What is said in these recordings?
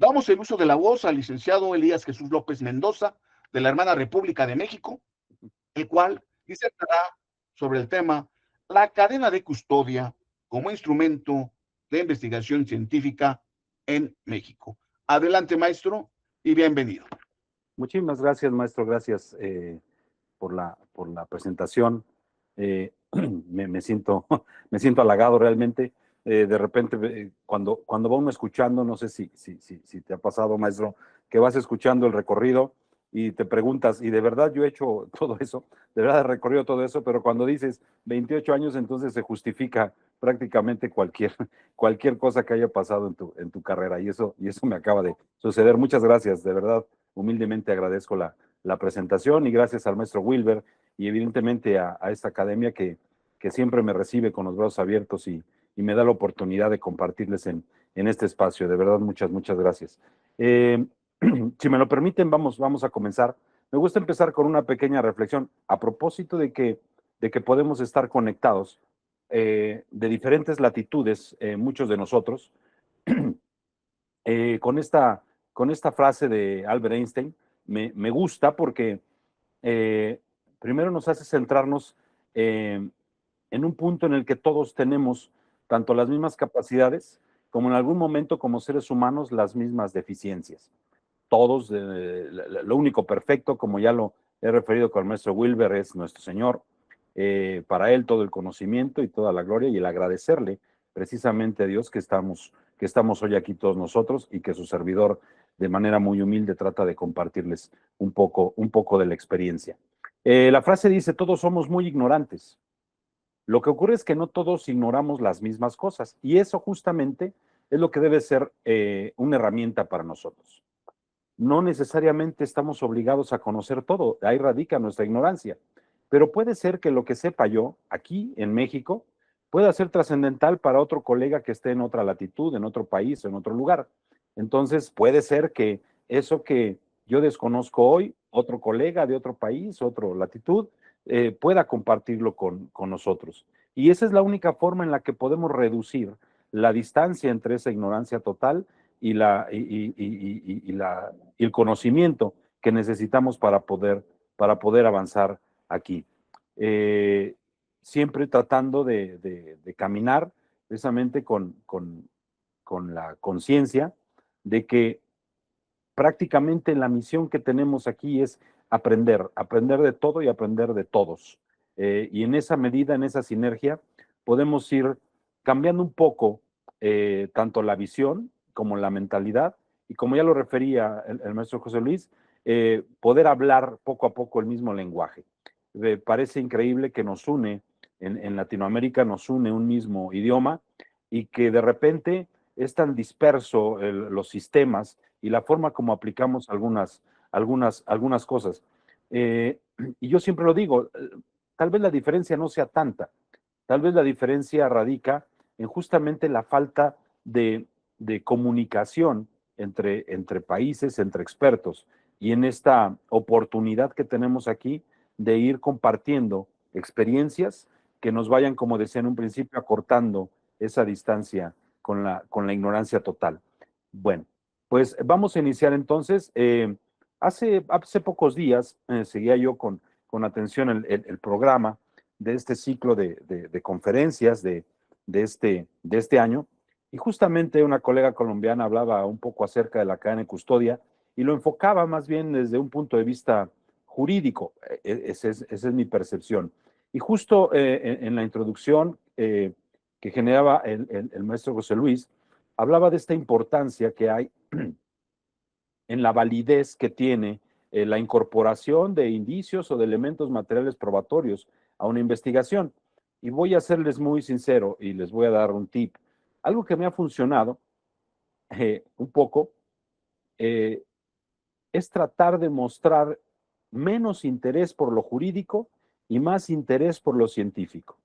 Damos el uso de la voz al licenciado Elías Jesús López Mendoza, de la hermana República de México, el cual disertará sobre el tema la cadena de custodia como instrumento de investigación científica en México. Adelante, maestro, y bienvenido. Muchísimas gracias, maestro. Gracias por la presentación. Me siento halagado realmente. De repente, cuando va uno escuchando, no sé si te ha pasado, maestro, que vas escuchando el recorrido y te preguntas, y de verdad yo he hecho todo eso, de verdad he recorrido todo eso, pero cuando dices 28 años, entonces se justifica prácticamente cualquier cosa que haya pasado en tu carrera, y eso me acaba de suceder. Muchas gracias, de verdad, humildemente agradezco la presentación, y gracias al maestro Wilber y evidentemente a esta academia que siempre me recibe con los brazos abiertos y me da la oportunidad de compartirles en este espacio. De verdad, muchas gracias. Si me lo permiten, vamos a comenzar. Me gusta empezar con una pequeña reflexión a propósito de que podemos estar conectados de diferentes latitudes, muchos de nosotros, con esta frase de Albert Einstein. Me gusta porque primero nos hace centrarnos en un punto en el que todos tenemos tanto las mismas capacidades como en algún momento como seres humanos las mismas deficiencias. Todos, lo único perfecto, como ya lo he referido con el maestro Wilber, es nuestro Señor. Para Él todo el conocimiento y toda la gloria, y el agradecerle precisamente a Dios que estamos hoy aquí todos nosotros, y que su servidor de manera muy humilde trata de compartirles un poco de la experiencia. La frase dice: todos somos muy ignorantes. Lo que ocurre es que no todos ignoramos las mismas cosas, y eso justamente es lo que debe ser una herramienta para nosotros. No necesariamente estamos obligados a conocer todo, ahí radica nuestra ignorancia, pero puede ser que lo que sepa yo aquí en México pueda ser trascendental para otro colega que esté en otra latitud, en otro país, en otro lugar. Entonces puede ser que eso que yo desconozco hoy, otro colega de otro país, otra latitud, pueda compartirlo con nosotros. Y esa es la única forma en la que podemos reducir la distancia entre esa ignorancia total y el conocimiento que necesitamos para poder avanzar aquí. Siempre tratando de caminar precisamente con la conciencia de que prácticamente la misión que tenemos aquí es aprender de todo y aprender de todos. Y en esa medida, en esa sinergia, podemos ir cambiando un poco tanto la visión como la mentalidad, y como ya lo refería el maestro José Luis, poder hablar poco a poco el mismo lenguaje. Parece increíble que nos une, en Latinoamérica nos une un mismo idioma, y que de repente es tan disperso los sistemas y la forma como aplicamos algunas cosas. Y yo siempre lo digo, tal vez la diferencia no sea tanta, tal vez la diferencia radica en justamente la falta de comunicación entre países, entre expertos, y en esta oportunidad que tenemos aquí de ir compartiendo experiencias que nos vayan, como decía en un principio, acortando esa distancia con la ignorancia total. Bueno, pues vamos a iniciar entonces. Hace pocos días seguía yo con atención el programa de este ciclo de conferencias de este año, y justamente una colega colombiana hablaba un poco acerca de la cadena de custodia, y lo enfocaba más bien desde un punto de vista jurídico. Esa es mi percepción. Y justo en la introducción que generaba el maestro José Luis, hablaba de esta importancia que hay en la validez que tiene la incorporación de indicios o de elementos materiales probatorios a una investigación. Y voy a serles muy sincero y les voy a dar un tip. Algo que me ha funcionado un poco es tratar de mostrar menos interés por lo jurídico y más interés por lo científico.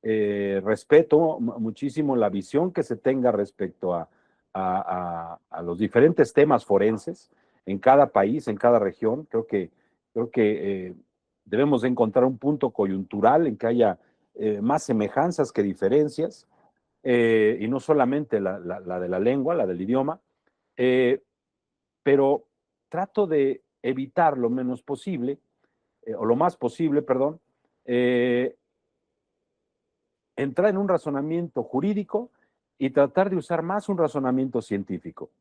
Respeto muchísimo la visión que se tenga respecto a los diferentes temas forenses en cada país, en cada región. Creo que debemos de encontrar un punto coyuntural en que haya más semejanzas que diferencias, y no solamente la de la lengua, la del idioma, pero trato de evitar lo menos posible, o lo más posible, perdón, entrar en un razonamiento jurídico y tratar de usar más un razonamiento científico,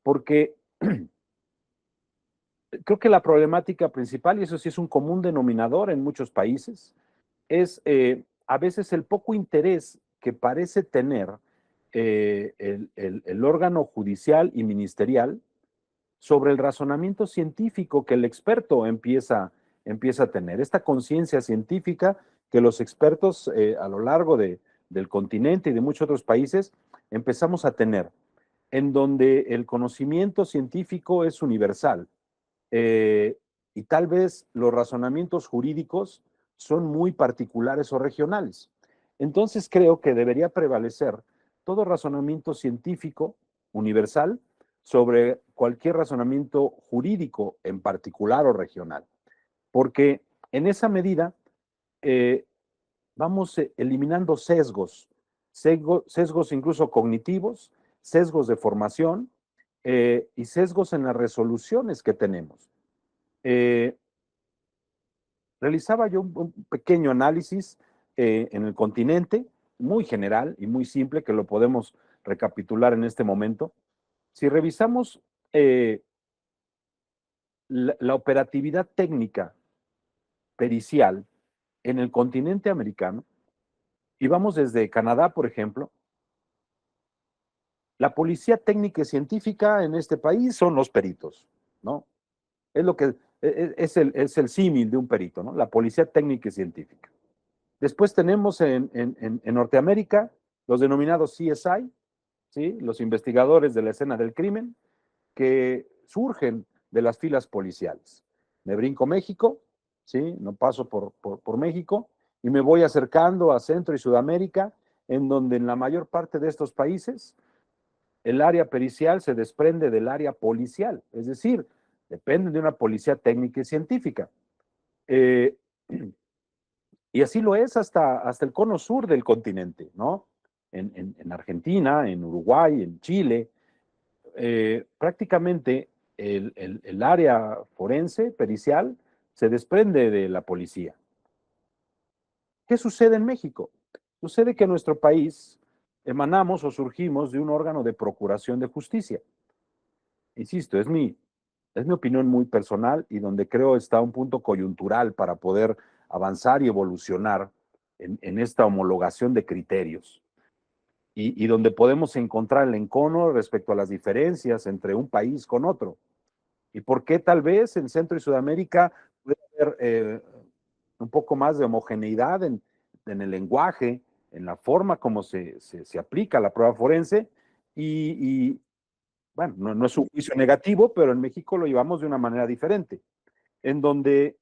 porque creo que la problemática principal, y eso sí es un común denominador en muchos países, es a veces el poco interés que parece tener el órgano judicial y ministerial sobre el razonamiento científico que el experto empieza a tener, esta conciencia científica que los expertos a lo largo del continente y de muchos otros países empezamos a tener, en donde el conocimiento científico es universal, y tal vez los razonamientos jurídicos son muy particulares o regionales. Entonces creo que debería prevalecer todo razonamiento científico universal sobre cualquier razonamiento jurídico en particular o regional, porque en esa medida eh, vamos eliminando sesgos incluso cognitivos, sesgos de formación y sesgos en las resoluciones que tenemos. Realizaba yo un pequeño análisis en el continente, muy general y muy simple, que lo podemos recapitular en este momento. Si revisamos la operatividad técnica pericial en el continente americano, y vamos desde Canadá, por ejemplo, la policía técnica y científica en este país son los peritos, ¿no? Es lo que es el símil de un perito, ¿no? La policía técnica y científica. Después tenemos en Norteamérica los denominados CSI, ¿sí? Los investigadores de la escena del crimen, que surgen de las filas policiales. Me brinco México, ¿sí? No paso por México y me voy acercando a Centro y Sudamérica, en donde en la mayor parte de estos países el área pericial se desprende del área policial, es decir, depende de una policía técnica y científica. Eh, y así lo es hasta el cono sur del continente, ¿no? En Argentina, en Uruguay, en Chile, prácticamente el área forense, pericial, se desprende de la policía. ¿Qué sucede en México? Sucede que en nuestro país emanamos o surgimos de un órgano de procuración de justicia. Insisto, es mi opinión muy personal y donde creo está un punto coyuntural para poder avanzar y evolucionar en esta homologación de criterios. Y donde podemos encontrar el encono respecto a las diferencias entre un país con otro. ¿Y por qué tal vez en Centro y Sudamérica puede haber un poco más de homogeneidad en el lenguaje, en la forma como se aplica la prueba forense? Y bueno, no es un juicio negativo, pero en México lo llevamos de una manera diferente, en donde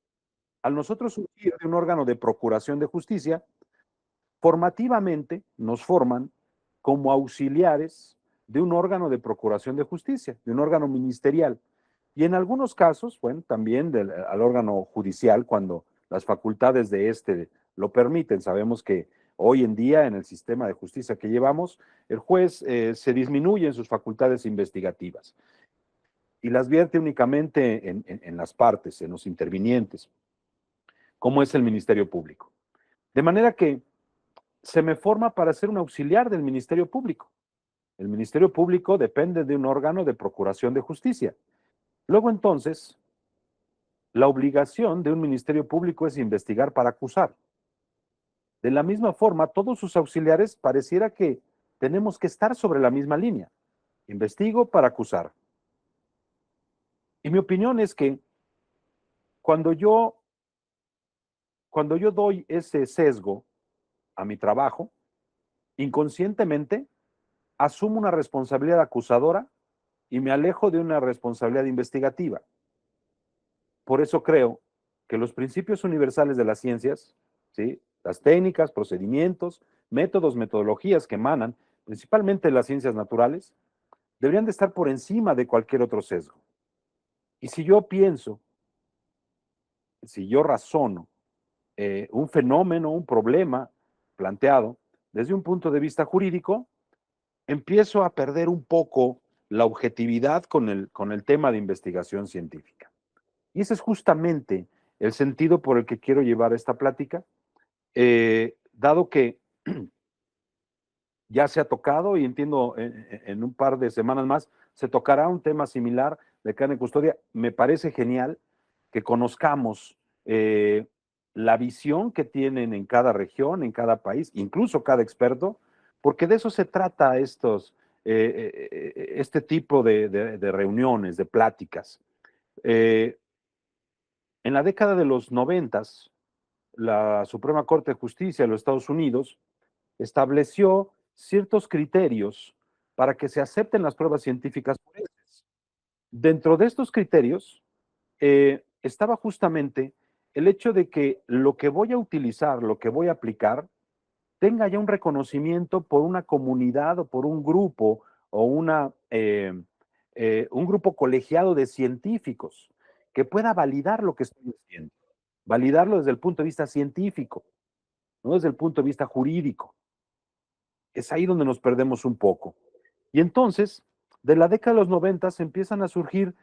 al nosotros surgir de un órgano de procuración de justicia, formativamente nos forman como auxiliares de un órgano de procuración de justicia, de un órgano ministerial. Y en algunos casos, bueno, también al órgano judicial, cuando las facultades de este lo permiten. Sabemos que hoy en día en el sistema de justicia que llevamos, el juez se disminuye en sus facultades investigativas y las vierte únicamente en las partes, en los intervinientes, como es el Ministerio Público. De manera que se me forma para ser un auxiliar del Ministerio Público. El Ministerio Público depende de un órgano de procuración de justicia. Luego entonces, la obligación de un Ministerio Público es investigar para acusar. De la misma forma, todos sus auxiliares pareciera que tenemos que estar sobre la misma línea. Investigo para acusar. Y mi opinión es que cuando yo, cuando yo doy ese sesgo a mi trabajo, inconscientemente asumo una responsabilidad acusadora y me alejo de una responsabilidad investigativa. Por eso creo que los principios universales de las ciencias, ¿sí? Las técnicas, procedimientos, métodos, metodologías que emanan principalmente de las ciencias naturales, deberían de estar por encima de cualquier otro sesgo. Y si yo pienso, si yo razono un fenómeno, un problema planteado desde un punto de vista jurídico, empiezo a perder un poco la objetividad con el tema de investigación científica. Y ese es justamente el sentido por el que quiero llevar esta plática, dado que ya se ha tocado y entiendo en un par de semanas más se tocará un tema similar de cadena de custodia. Me parece genial que conozcamos la visión que tienen en cada región, en cada país, incluso cada experto, porque de eso se trata este tipo de reuniones, de pláticas. En la década de los 90, la Suprema Corte de Justicia de los Estados Unidos estableció ciertos criterios para que se acepten las pruebas científicas forenses. Dentro de estos criterios estaba justamente el hecho de que lo que voy a utilizar, lo que voy a aplicar, tenga ya un reconocimiento por una comunidad o por un grupo o un grupo colegiado de científicos que pueda validar lo que estoy haciendo, validarlo desde el punto de vista científico, no desde el punto de vista jurídico. Es ahí donde nos perdemos un poco. Y entonces, de la década de los 90 empiezan a surgir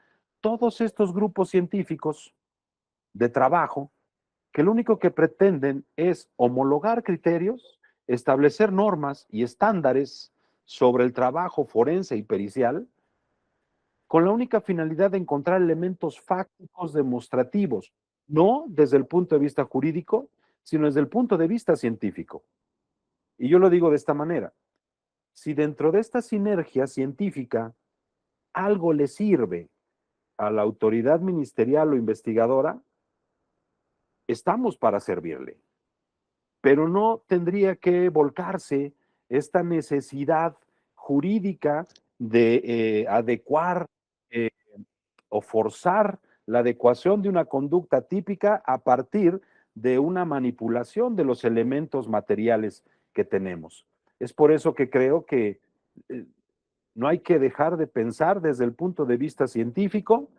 todos estos grupos científicos de trabajo que lo único que pretenden es homologar criterios, establecer normas y estándares sobre el trabajo forense y pericial, con la única finalidad de encontrar elementos fácticos demostrativos, no desde el punto de vista jurídico, sino desde el punto de vista científico. Y yo lo digo de esta manera: si dentro de esta sinergia científica algo le sirve a la autoridad ministerial o investigadora, estamos para servirle. Pero no tendría que volcarse esta necesidad jurídica de adecuar eh, o forzar la adecuación de una conducta típica a partir de una manipulación de los elementos materiales que tenemos. Es por eso que creo que no hay que dejar de pensar desde el punto de vista científico,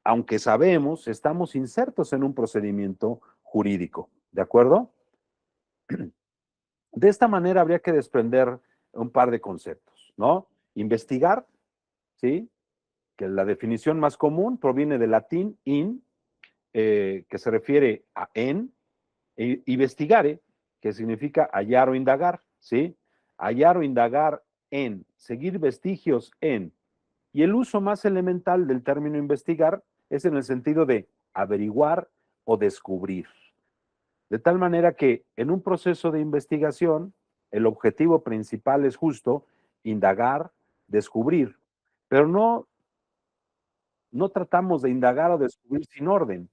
aunque sabemos, estamos insertos en un procedimiento jurídico, ¿de acuerdo? De esta manera habría que desprender un par de conceptos, ¿no? Investigar, ¿sí? Que la definición más común proviene del latín in, que se refiere a en, e investigare, que significa hallar o indagar, ¿sí? Hallar o indagar en, seguir vestigios en. Y el uso más elemental del término investigar es en el sentido de averiguar o descubrir. De tal manera que en un proceso de investigación, el objetivo principal es justo indagar, descubrir, pero no tratamos de indagar o descubrir sin orden,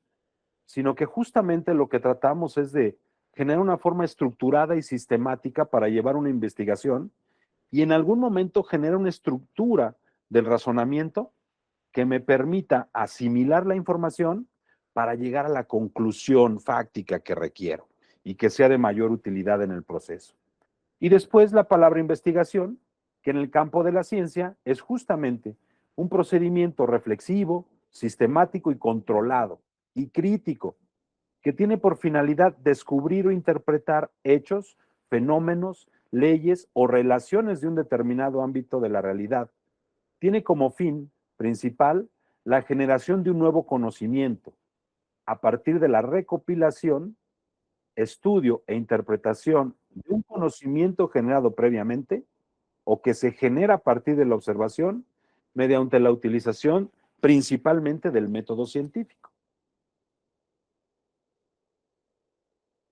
sino que justamente lo que tratamos es de generar una forma estructurada y sistemática para llevar una investigación y en algún momento generar una estructura del razonamiento que me permita asimilar la información para llegar a la conclusión fáctica que requiero y que sea de mayor utilidad en el proceso. Y después la palabra investigación, que en el campo de la ciencia es justamente un procedimiento reflexivo, sistemático y controlado y crítico, que tiene por finalidad descubrir o interpretar hechos, fenómenos, leyes o relaciones de un determinado ámbito de la realidad. Tiene como fin principal la generación de un nuevo conocimiento a partir de la recopilación, estudio e interpretación de un conocimiento generado previamente o que se genera a partir de la observación mediante la utilización principalmente del método científico.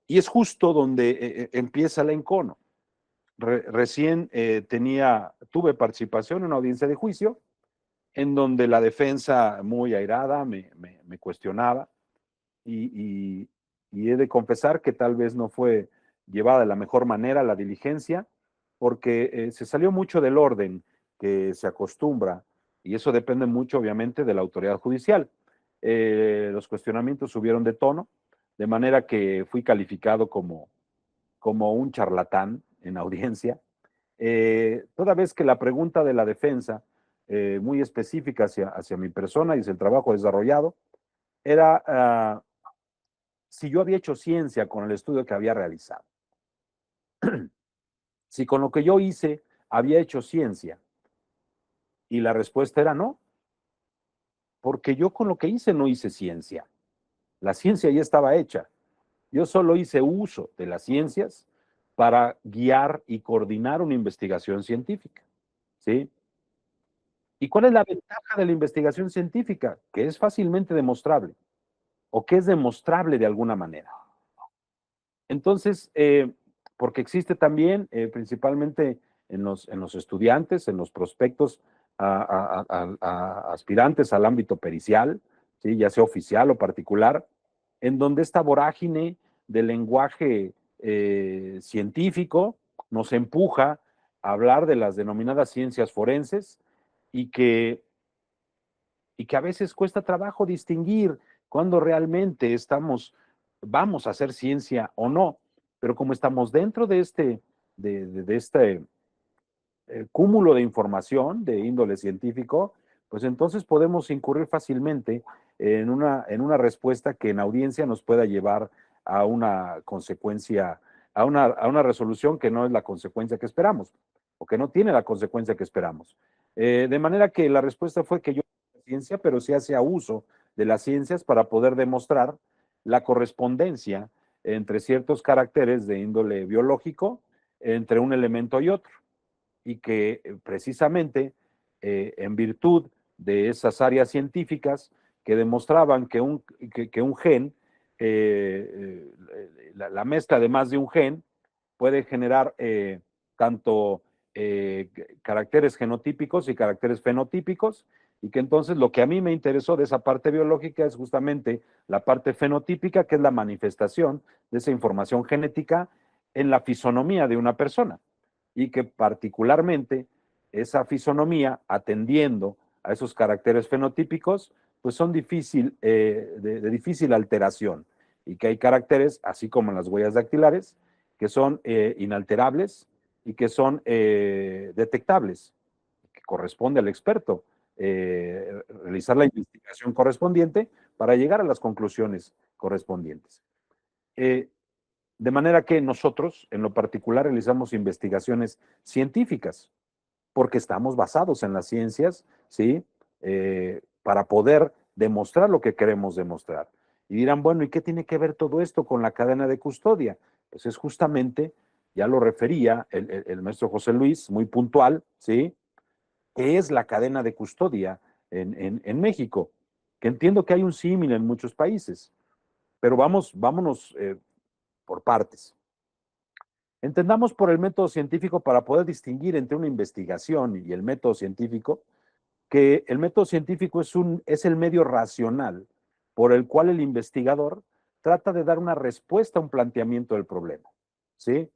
Y es justo donde empieza el encono. Recién tuve participación en una audiencia de juicio en donde la defensa muy airada me cuestionaba y he de confesar que tal vez no fue llevada de la mejor manera la diligencia, porque se salió mucho del orden que se acostumbra, y eso depende mucho, obviamente, de la autoridad judicial. Los cuestionamientos subieron de tono, de manera que fui calificado como un charlatán en audiencia, toda vez que la pregunta de la defensa, muy específica hacia mi persona y hacia el trabajo desarrollado, era si yo había hecho ciencia con el estudio que había realizado. Si con lo que yo hice había hecho ciencia. Y la respuesta era no, porque yo con lo que hice no hice ciencia. La ciencia ya estaba hecha. Yo solo hice uso de las ciencias para guiar y coordinar una investigación científica, ¿sí? ¿Y cuál es la ventaja de la investigación científica? Que es fácilmente demostrable o que es demostrable de alguna manera. Entonces, porque existe también, principalmente en los estudiantes, en los prospectos a aspirantes al ámbito pericial, ¿sí? Ya sea oficial o particular, en donde esta vorágine del lenguaje científico nos empuja a hablar de las denominadas ciencias forenses y que a veces cuesta trabajo distinguir cuando realmente vamos a hacer ciencia o no. Pero como estamos dentro de este cúmulo de información de índole científico, pues entonces podemos incurrir fácilmente en una respuesta que en audiencia nos pueda llevar a una consecuencia, a una resolución que no es la consecuencia que esperamos, o que no tiene la consecuencia que esperamos. De manera que la respuesta fue que yo ciencia, pero se hace uso de las ciencias para poder demostrar la correspondencia entre ciertos caracteres de índole biológico entre un elemento y otro y que precisamente en virtud de esas áreas científicas que demostraban que un gen, la mezcla de más de un gen puede generar tanto caracteres genotípicos y caracteres fenotípicos, y que entonces lo que a mí me interesó de esa parte biológica es justamente la parte fenotípica, que es la manifestación de esa información genética en la fisonomía de una persona y que particularmente esa fisonomía, atendiendo a esos caracteres fenotípicos, pues son de difícil alteración y que hay caracteres, así como en las huellas dactilares, que son inalterables y que son detectables, que corresponde al experto realizar la investigación correspondiente para llegar a las conclusiones correspondientes. De manera que nosotros, en lo particular, realizamos investigaciones científicas, porque estamos basados en las ciencias, ¿sí? Para poder demostrar lo que queremos demostrar. Y dirán, bueno, ¿y qué tiene que ver todo esto con la cadena de custodia? Pues es justamente, ya lo refería el maestro José Luis, muy puntual, ¿sí? ¿Qué es la cadena de custodia en México? Que entiendo que hay un símil en muchos países, pero vámonos por partes. Entendamos por el método científico para poder distinguir entre una investigación y el método científico, que el método científico es el medio racional por el cual el investigador trata de dar una respuesta a un planteamiento del problema, ¿sí?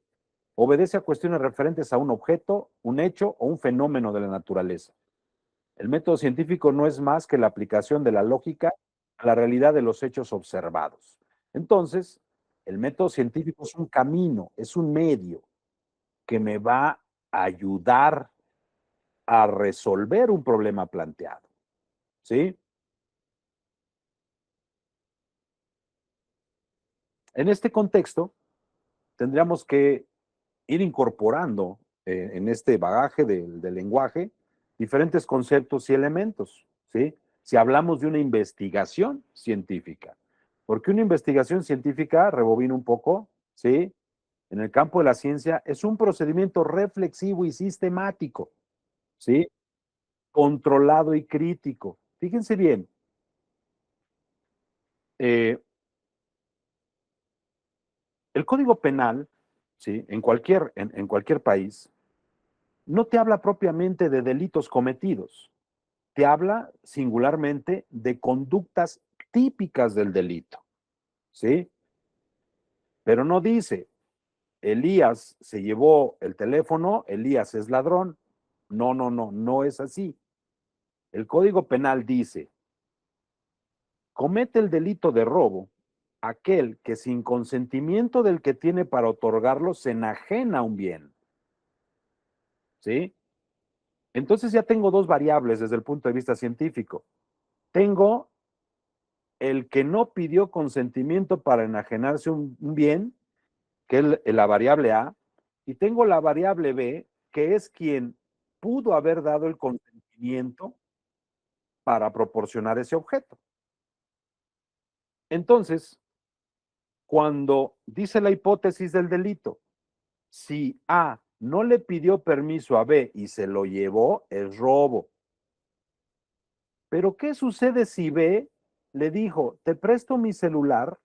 Obedece a cuestiones referentes a un objeto, un hecho o un fenómeno de la naturaleza. El método científico no es más que la aplicación de la lógica a la realidad de los hechos observados. Entonces, el método científico es un camino, es un medio que me va a ayudar a resolver un problema planteado, ¿sí? En este contexto, tendríamos que ir incorporando en este bagaje del lenguaje diferentes conceptos y elementos, ¿sí? Si hablamos de una investigación científica, porque una investigación científica, rebobino un poco, ¿sí? En el campo de la ciencia es un procedimiento reflexivo y sistemático, ¿sí? Controlado y crítico. Fíjense bien, eh, el Código Penal, ¿sí? En cualquier país, no te habla propiamente de delitos cometidos, te habla singularmente de conductas típicas del delito, ¿sí? Pero no dice, Elías se llevó el teléfono, Elías es ladrón. No, no, no, no es así. El Código Penal dice, comete el delito de robo aquel que sin consentimiento del que tiene para otorgarlo se enajena un bien, ¿sí? Entonces ya tengo dos variables desde el punto de vista científico. Tengo el que no pidió consentimiento para enajenarse un bien, que es la variable A, y tengo la variable B, que es quien pudo haber dado el consentimiento conocimiento para proporcionar ese objeto. Entonces, cuando dice la hipótesis del delito, si A no le pidió permiso a B y se lo llevó, es robo. Pero ¿qué sucede si B le dijo, te presto mi celular,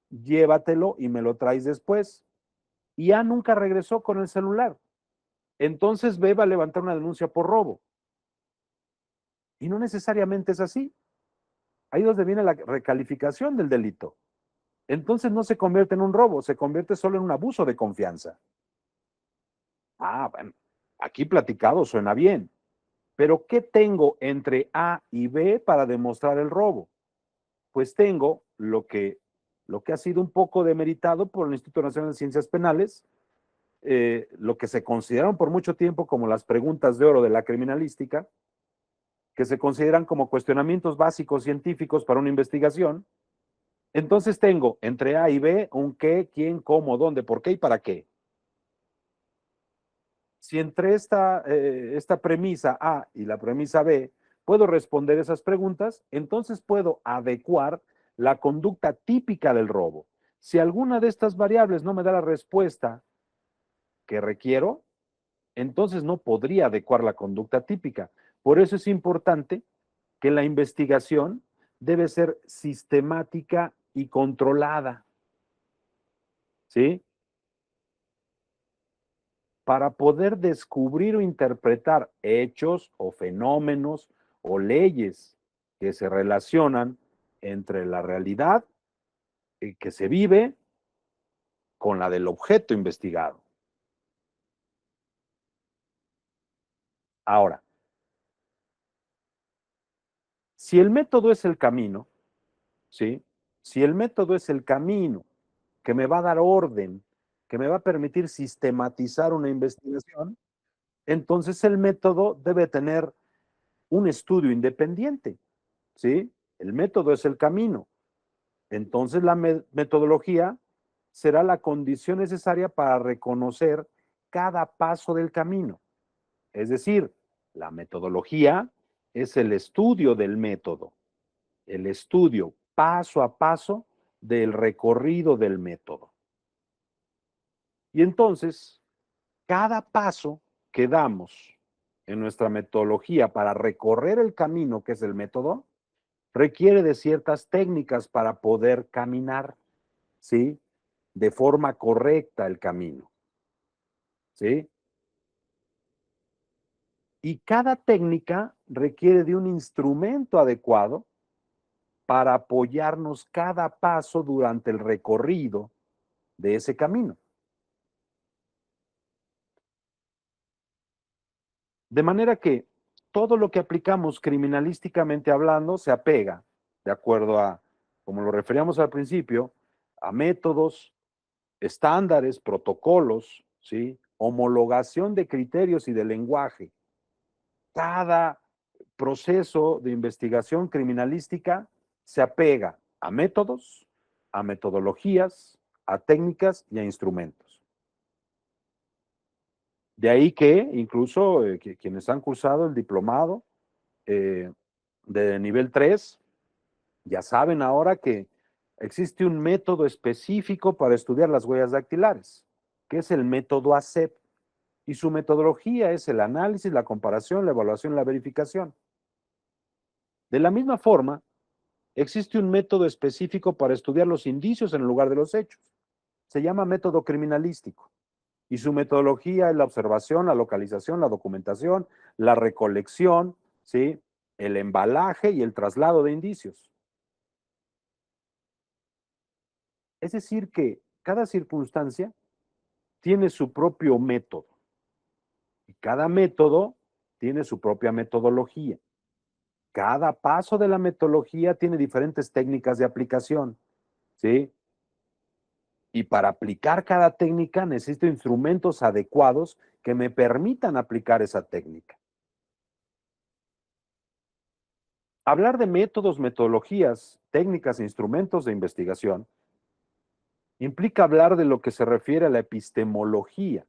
llévatelo y me lo traes después? Y A nunca regresó con el celular. Entonces B va a levantar una denuncia por robo. Y no necesariamente es así. Ahí es donde viene la recalificación del delito. Entonces no se convierte en un robo, se convierte solo en un abuso de confianza. Ah, bueno, aquí platicado suena bien. Pero ¿qué tengo entre A y B para demostrar el robo? Pues tengo lo que ha sido un poco demeritado por el Instituto Nacional de Ciencias Penales, lo que se consideraron por mucho tiempo como las preguntas de oro de la criminalística, que se consideran como cuestionamientos básicos científicos para una investigación. Entonces tengo entre A y B un qué, quién, cómo, dónde, por qué y para qué. Si entre esta premisa A y la premisa B puedo responder esas preguntas, entonces puedo adecuar la conducta típica del robo. Si alguna de estas variables no me da la respuesta que requiero, entonces no podría adecuar la conducta típica. Por eso es importante que la investigación debe ser sistemática y controlada, ¿sí? Para poder descubrir o interpretar hechos o fenómenos o leyes que se relacionan entre la realidad que se vive con la del objeto investigado. Ahora, si el método es el camino, ¿sí? Si el método es el camino que me va a dar orden, que me va a permitir sistematizar una investigación, entonces el método debe tener un estudio independiente, ¿sí? El método es el camino. Entonces la metodología será la condición necesaria para reconocer cada paso del camino. Es decir, la metodología es el estudio del método, el estudio paso a paso del recorrido del método. Y entonces, cada paso que damos en nuestra metodología para recorrer el camino que es el método, requiere de ciertas técnicas para poder caminar, ¿sí? De forma correcta el camino, ¿sí? Y cada técnica requiere de un instrumento adecuado para apoyarnos cada paso durante el recorrido de ese camino. De manera que todo lo que aplicamos criminalísticamente hablando se apega, de acuerdo a, como lo referíamos al principio, a métodos, estándares, protocolos, ¿sí? Homologación de criterios y de lenguaje. Cada proceso de investigación criminalística se apega a métodos, a metodologías, a técnicas y a instrumentos. De ahí que incluso quienes han cursado el diplomado de nivel 3 ya saben ahora que existe un método específico para estudiar las huellas dactilares, que es el método ACEP, y su metodología es el análisis, la comparación, la evaluación y la verificación. De la misma forma, existe un método específico para estudiar los indicios en lugar de los hechos. Se llama método criminalístico. Y su metodología es la observación, la localización, la documentación, la recolección, ¿sí? El embalaje y el traslado de indicios. Es decir, que cada circunstancia tiene su propio método y cada método tiene su propia metodología. Cada paso de la metodología tiene diferentes técnicas de aplicación, ¿sí? Y para aplicar cada técnica necesito instrumentos adecuados que me permitan aplicar esa técnica. Hablar de métodos, metodologías, técnicas e instrumentos de investigación implica hablar de lo que se refiere a la epistemología,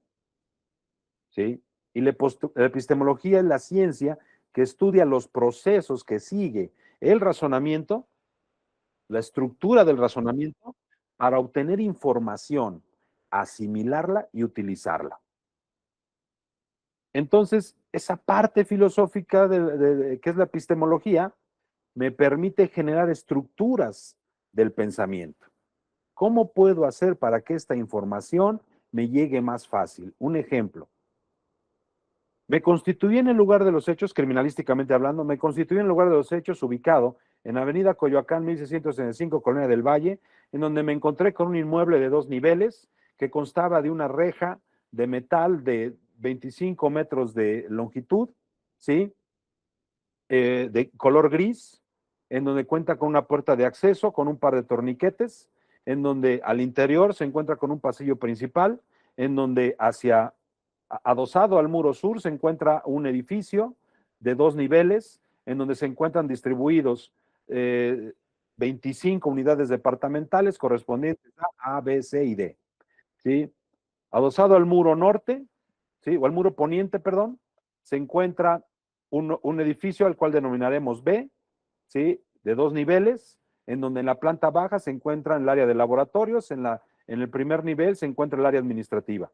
¿sí? Y la epistemología es la ciencia que estudia los procesos que sigue el razonamiento, la estructura del razonamiento, para obtener información, asimilarla y utilizarla. Entonces, esa parte filosófica que es la epistemología, me permite generar estructuras del pensamiento. ¿Cómo puedo hacer para que esta información me llegue más fácil? Un ejemplo. Me constituí en el lugar de los hechos, criminalísticamente hablando, me constituí en el lugar de los hechos ubicado en Avenida Coyoacán, 1665, Colonia del Valle, en donde me encontré con un inmueble de 2 niveles que constaba de una reja de metal de 25 metros de longitud, ¿sí? De color gris, en donde cuenta con una puerta de acceso, con un par de torniquetes, en donde al interior se encuentra con un pasillo principal, en donde adosado al muro sur se encuentra un edificio de 2 niveles, en donde se encuentran distribuidos 25 unidades departamentales correspondientes a B, C y D. ¿Sí? Adosado al muro norte, ¿sí? O al muro poniente, perdón, se encuentra un edificio al cual denominaremos B, ¿sí? De 2 niveles, en donde en la planta baja se encuentra el área de laboratorios, en el primer nivel se encuentra el área administrativa.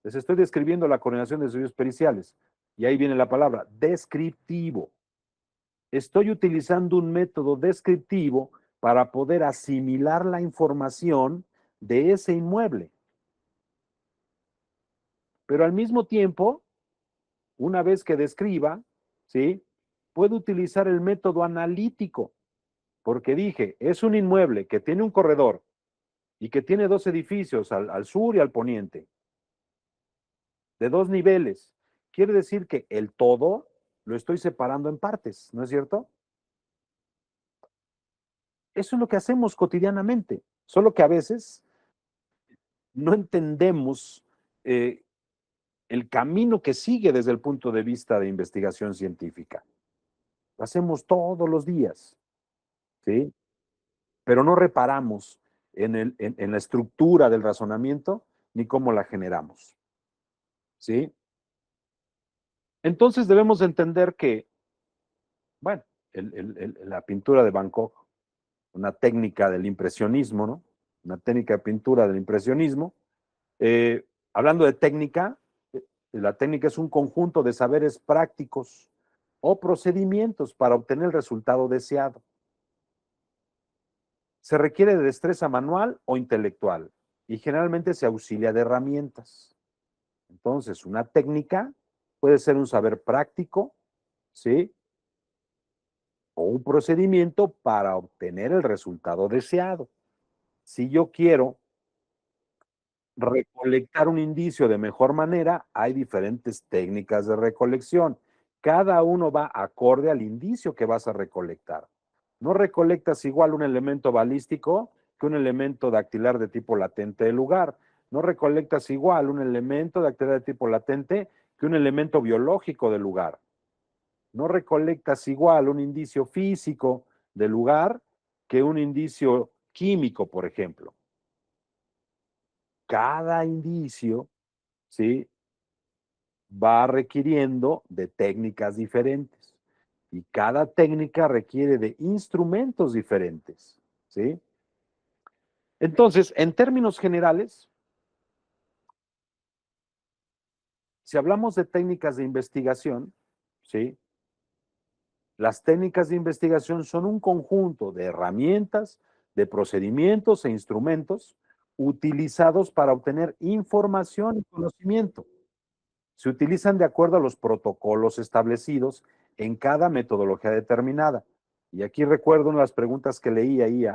Les estoy describiendo la coordinación de estudios periciales, y ahí viene la palabra, descriptivo. Estoy utilizando un método descriptivo para poder asimilar la información de ese inmueble. Pero al mismo tiempo, una vez que describa, ¿sí? Puedo utilizar el método analítico, porque dije, es un inmueble que tiene un corredor y que tiene 2 edificios al sur y al poniente, de 2 niveles. Quiere decir que el todo lo estoy separando en partes, ¿no es cierto? Eso es lo que hacemos cotidianamente, solo que a veces no entendemos el camino que sigue desde el punto de vista de investigación científica. Lo hacemos todos los días, ¿sí? Pero no reparamos en la estructura del razonamiento ni cómo la generamos, ¿sí? Entonces debemos entender que, bueno, la pintura de Van Gogh, una técnica del impresionismo, ¿no? Una técnica de pintura del impresionismo. Hablando de técnica, la técnica es un conjunto de saberes prácticos o procedimientos para obtener el resultado deseado. Se requiere de destreza manual o intelectual y generalmente se auxilia de herramientas. Entonces, una técnica puede ser un saber práctico, ¿sí? O un procedimiento para obtener el resultado deseado. Si yo quiero recolectar un indicio de mejor manera, hay diferentes técnicas de recolección. Cada uno va acorde al indicio que vas a recolectar. No recolectas igual un elemento balístico que un elemento dactilar de tipo latente del lugar. No recolectas igual un elemento dactilar de tipo latente que un elemento biológico del lugar. No recolectas igual un indicio físico del lugar que un indicio químico, por ejemplo. Cada indicio, ¿sí? Va requiriendo de técnicas diferentes y cada técnica requiere de instrumentos diferentes, ¿sí? Entonces, en términos generales, si hablamos de técnicas de investigación, ¿sí? Las técnicas de investigación son un conjunto de herramientas, de procedimientos e instrumentos utilizados para obtener información y conocimiento. Se utilizan de acuerdo a los protocolos establecidos en cada metodología determinada. Y aquí recuerdo una de las preguntas que leí ahí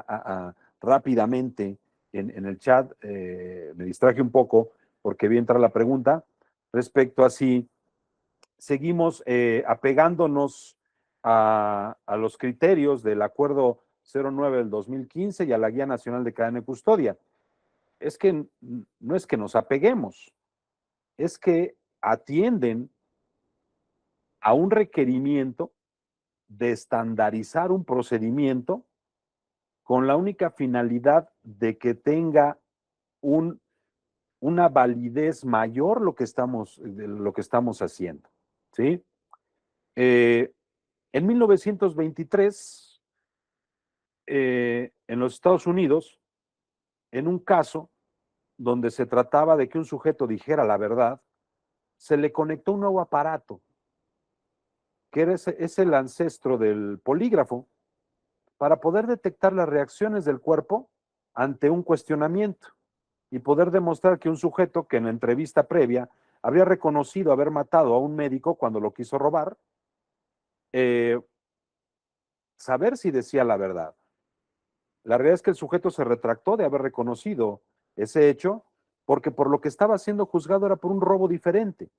rápidamente en el chat, me distraje un poco porque vi entrar la pregunta respecto a si seguimos apegándonos a los criterios del Acuerdo 09 del 2015 y a la Guía Nacional de Cadena de Custodia. Es que no es que nos apeguemos, es que atienden a un requerimiento de estandarizar un procedimiento con la única finalidad de que tenga una validez mayor lo que estamos haciendo, ¿sí? En 1923, en los Estados Unidos, en un caso donde se trataba de que un sujeto dijera la verdad, se le conectó un nuevo aparato, que es el ancestro del polígrafo, para poder detectar las reacciones del cuerpo ante un cuestionamiento y poder demostrar que un sujeto que en la entrevista previa habría reconocido haber matado a un médico cuando lo quiso robar, eh, saber si decía la verdad. La realidad es que el sujeto se retractó de haber reconocido ese hecho porque por lo que estaba siendo juzgado era por un robo diferente,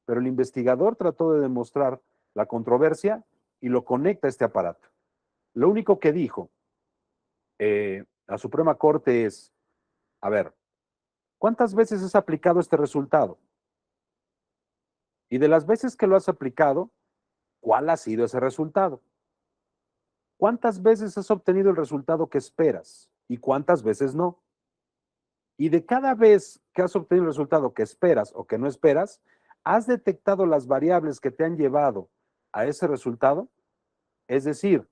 pero el investigador trató de demostrar la controversia y lo conecta a este aparato. Lo único que dijo la Suprema Corte es, a ver, ¿cuántas veces has aplicado este resultado? Y de las veces que lo has aplicado, ¿cuál ha sido ese resultado? ¿Cuántas veces has obtenido el resultado que esperas y cuántas veces no? Y de cada vez que has obtenido el resultado que esperas o que no esperas, ¿has detectado las variables que te han llevado a ese resultado? Es decir,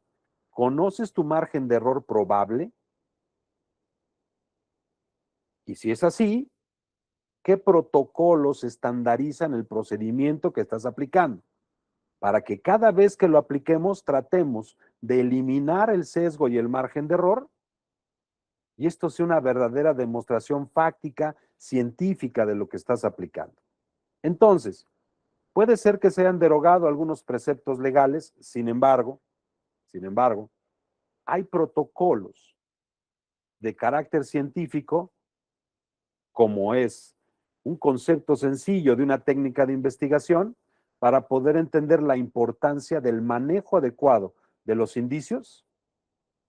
¿conoces tu margen de error probable? Y si es así, ¿qué protocolos estandarizan el procedimiento que estás aplicando? Para que cada vez que lo apliquemos tratemos de eliminar el sesgo y el margen de error y esto sea una verdadera demostración fáctica, científica de lo que estás aplicando. Entonces, puede ser que se hayan derogado algunos preceptos legales, sin embargo, hay protocolos de carácter científico, como es un concepto sencillo de una técnica de investigación, para poder entender la importancia del manejo adecuado de los indicios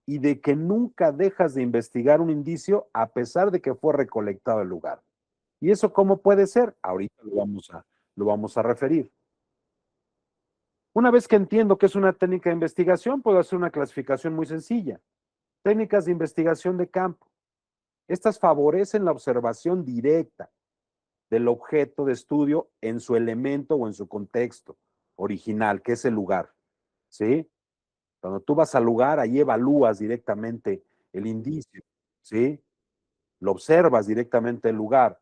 y de que nunca dejas de investigar un indicio a pesar de que fue recolectado el lugar. ¿Y eso cómo puede ser? Ahorita lo vamos a referir. Una vez que entiendo que es una técnica de investigación, puedo hacer una clasificación muy sencilla. Técnicas de investigación de campo. Estas favorecen la observación directa del objeto de estudio en su elemento o en su contexto original, que es el lugar. ¿Sí? Cuando tú vas al lugar, ahí evalúas directamente el indicio. ¿Sí? Lo observas directamente el lugar,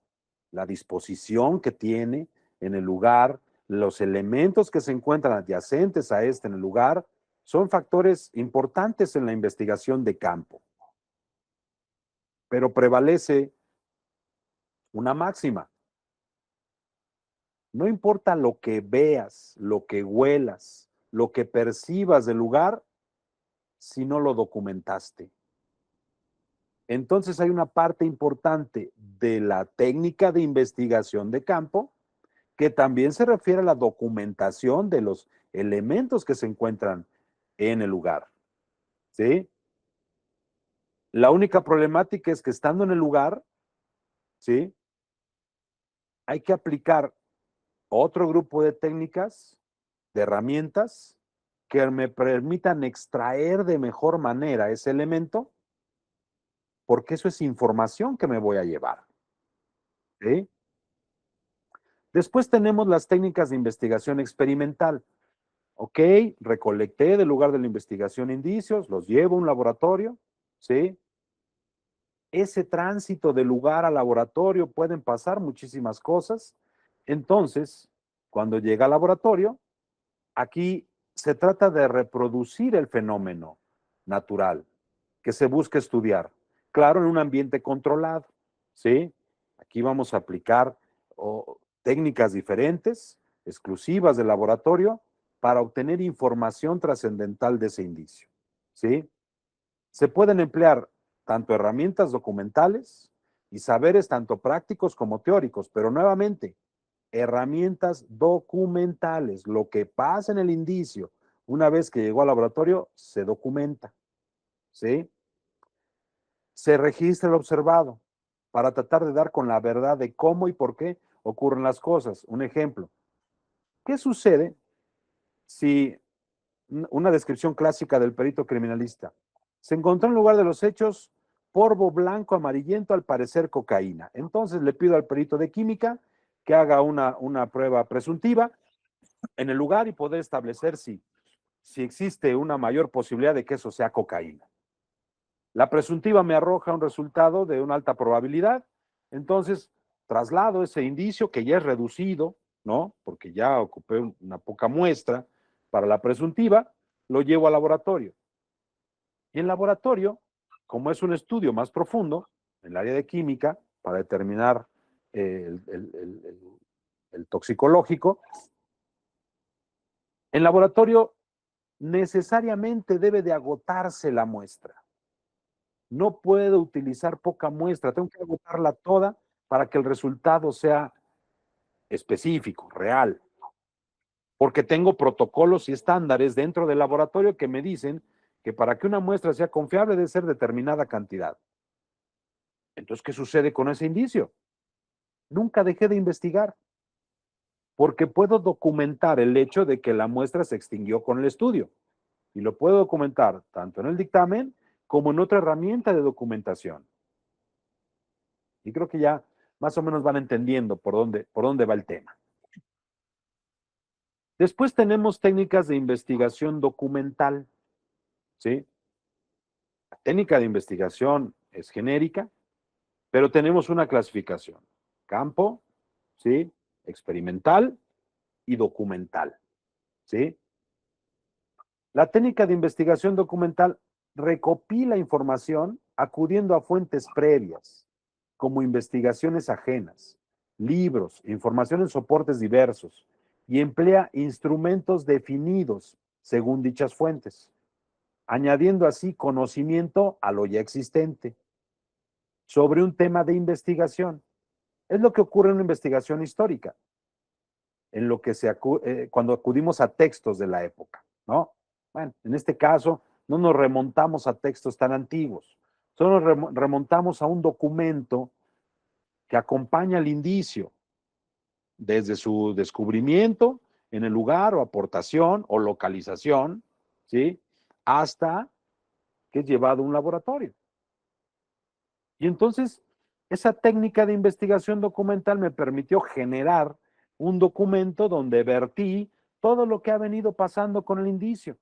la disposición que tiene en el lugar, los elementos que se encuentran adyacentes a este en el lugar, son factores importantes en la investigación de campo. Pero prevalece una máxima. No importa lo que veas, lo que huelas, lo que percibas del lugar, si no lo documentaste. Entonces hay una parte importante de la técnica de investigación de campo que también se refiere a la documentación de los elementos que se encuentran en el lugar. ¿Sí? La única problemática es que estando en el lugar, ¿sí? Hay que aplicar otro grupo de técnicas, de herramientas, que me permitan extraer de mejor manera ese elemento, porque eso es información que me voy a llevar. ¿Sí? Después tenemos las técnicas de investigación experimental. Ok, recolecté del lugar de la investigación indicios, los llevo a un laboratorio, ¿sí? Ese tránsito de lugar al laboratorio pueden pasar muchísimas cosas. Entonces, cuando llega al laboratorio, aquí se trata de reproducir el fenómeno natural que se busca estudiar. Claro, en un ambiente controlado, ¿sí? Aquí vamos a aplicar técnicas diferentes, exclusivas del laboratorio, para obtener información trascendental de ese indicio, ¿sí? Se pueden emplear tanto herramientas documentales y saberes tanto prácticos como teóricos, pero nuevamente, herramientas documentales. Lo que pasa en el indicio, una vez que llegó al laboratorio, se documenta, ¿sí? Se registra el observado para tratar de dar con la verdad de cómo y por qué ocurren las cosas. Un ejemplo, ¿qué sucede si una descripción clásica del perito criminalista? Se encontró en lugar de los hechos polvo blanco amarillento, al parecer cocaína. Entonces le pido al perito de química que haga una prueba presuntiva en el lugar y poder establecer si si existe una mayor posibilidad de que eso sea cocaína. La presuntiva me arroja un resultado de una alta probabilidad, entonces traslado ese indicio que ya es reducido, ¿no? Porque ya ocupé una poca muestra para la presuntiva, lo llevo al laboratorio. Y en laboratorio, como es un estudio más profundo, en el área de química, para determinar el toxicológico, en laboratorio necesariamente debe de agotarse la muestra. No puedo utilizar poca muestra, tengo que agotarla toda para que el resultado sea específico, real. Porque tengo protocolos y estándares dentro del laboratorio que me dicen que para que una muestra sea confiable debe ser determinada cantidad. Entonces, ¿qué sucede con ese indicio? Nunca dejé de investigar, porque puedo documentar el hecho de que la muestra se extinguió con el estudio. Y lo puedo documentar tanto en el dictamen como en otra herramienta de documentación. Y creo que ya más o menos van entendiendo por dónde va el tema. Después tenemos técnicas de investigación documental, ¿sí? La técnica de investigación es genérica, pero tenemos una clasificación: campo, ¿sí? Experimental y documental, ¿sí? La técnica de investigación documental recopila información acudiendo a fuentes previas, como investigaciones ajenas, libros, información en soportes diversos, y emplea instrumentos definidos según dichas fuentes, añadiendo así conocimiento a lo ya existente sobre un tema de investigación. Es lo que ocurre en una investigación histórica, en lo que cuando acudimos a textos de la época, ¿no? Bueno, en este caso no nos remontamos a textos tan antiguos, solo nos remontamos a un documento que acompaña al indicio desde su descubrimiento en el lugar o aportación o localización, ¿sí? Hasta que es llevado a un laboratorio. Y entonces, esa técnica de investigación documental me permitió generar un documento donde vertí todo lo que ha venido pasando con el indicio.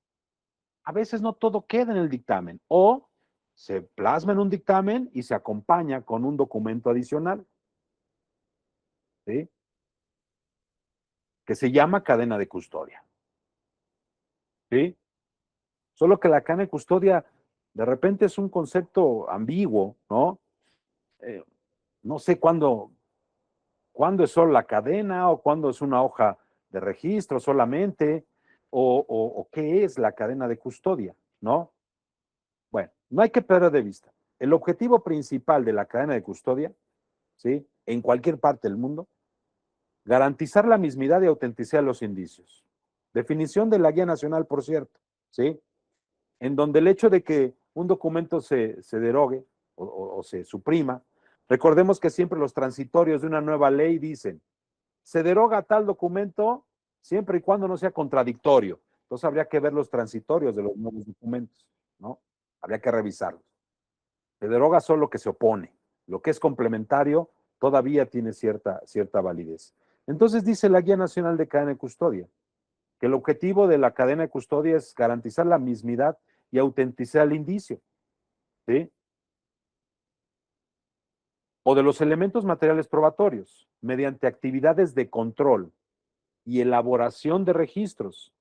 A veces no todo queda en el dictamen, o se plasma en un dictamen y se acompaña con un documento adicional, ¿sí? Que se llama cadena de custodia, ¿sí? Solo que la cadena de custodia de repente es un concepto ambiguo, ¿no? Eh, no sé cuándo es solo la cadena o cuándo es una hoja de registro solamente, o qué es la cadena de custodia, ¿no? Bueno, no hay que perder de vista. El objetivo principal de la cadena de custodia, ¿sí? En cualquier parte del mundo, garantizar la mismidad y autenticidad de los indicios. Definición de la Guía Nacional, por cierto, ¿sí? En donde el hecho de que un documento se derogue o se suprima, recordemos que siempre los transitorios de una nueva ley dicen: se deroga tal documento siempre y cuando no sea contradictorio. Entonces habría que ver los transitorios de los nuevos documentos, ¿no? Habría que revisarlos. Se deroga solo lo que se opone. Lo que es complementario todavía tiene cierta validez. Entonces dice la Guía Nacional de Cadena de Custodia que el objetivo de la cadena de custodia es garantizar la mismidad y autenticidad del indicio, ¿sí? O de los elementos materiales probatorios, mediante actividades de control y elaboración de registros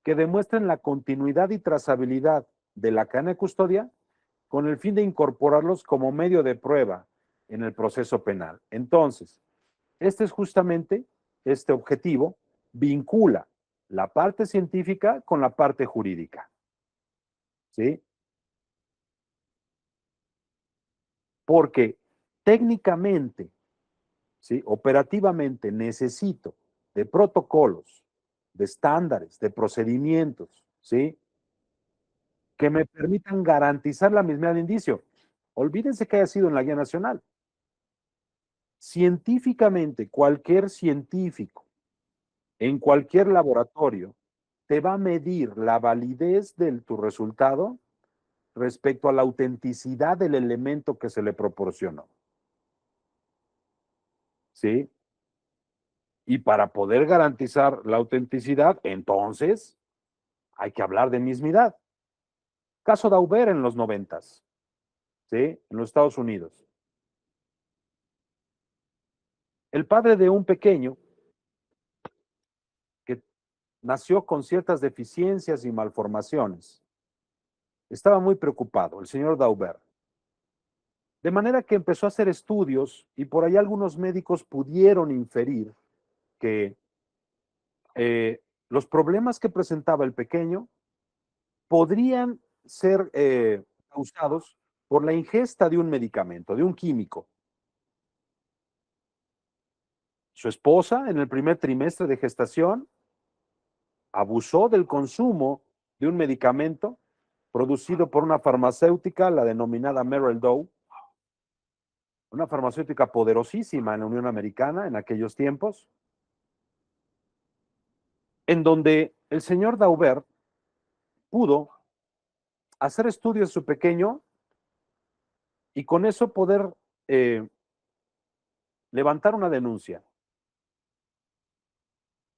que demuestren la continuidad y trazabilidad de la cadena de custodia con el fin de incorporarlos como medio de prueba en el proceso penal. Entonces, este es justamente este objetivo, vincula la parte científica con la parte jurídica, ¿sí? Porque técnicamente, ¿sí? Operativamente necesito de protocolos, de estándares, de procedimientos, ¿sí? Que me permitan garantizar la misma de indicio. Olvídense que haya sido en la Guía Nacional. Científicamente, cualquier científico en cualquier laboratorio te va a medir la validez de tu resultado respecto a la autenticidad del elemento que se le proporcionó, ¿sí? Y para poder garantizar la autenticidad, entonces hay que hablar de mismidad. Caso Daubert en los 90s, ¿sí? En los Estados Unidos. El padre de un pequeño que nació con ciertas deficiencias y malformaciones estaba muy preocupado, el señor Daubert. De manera que empezó a hacer estudios y por ahí algunos médicos pudieron inferir que los problemas que presentaba el pequeño podrían ser causados por la ingesta de un medicamento, de un químico. Su esposa, en el primer trimestre de gestación, abusó del consumo de un medicamento producido por una farmacéutica, la denominada Merrell Dow, una farmacéutica poderosísima en la Unión Americana en aquellos tiempos, en donde el señor Daubert pudo hacer estudios de su pequeño y con eso poder levantar una denuncia.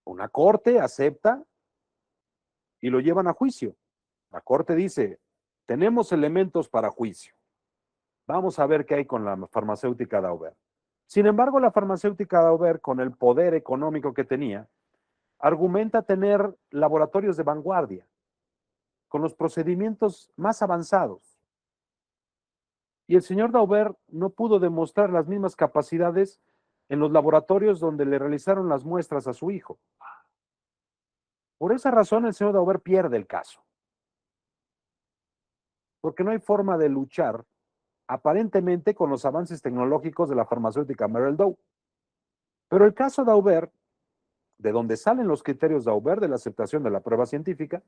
Una corte acepta y lo llevan a juicio. La corte dice, tenemos elementos para juicio. Vamos a ver qué hay con la farmacéutica Daubert. Sin embargo, la farmacéutica Daubert, con el poder económico que tenía, argumenta tener laboratorios de vanguardia, con los procedimientos más avanzados. Y el señor Daubert no pudo demostrar las mismas capacidades en los laboratorios donde le realizaron las muestras a su hijo. Por esa razón, el señor Daubert pierde el caso. Porque no hay forma de luchar aparentemente con los avances tecnológicos de la farmacéutica Merrell Dow. Pero el caso Daubert, de donde salen los criterios Daubert de la aceptación de la prueba científica,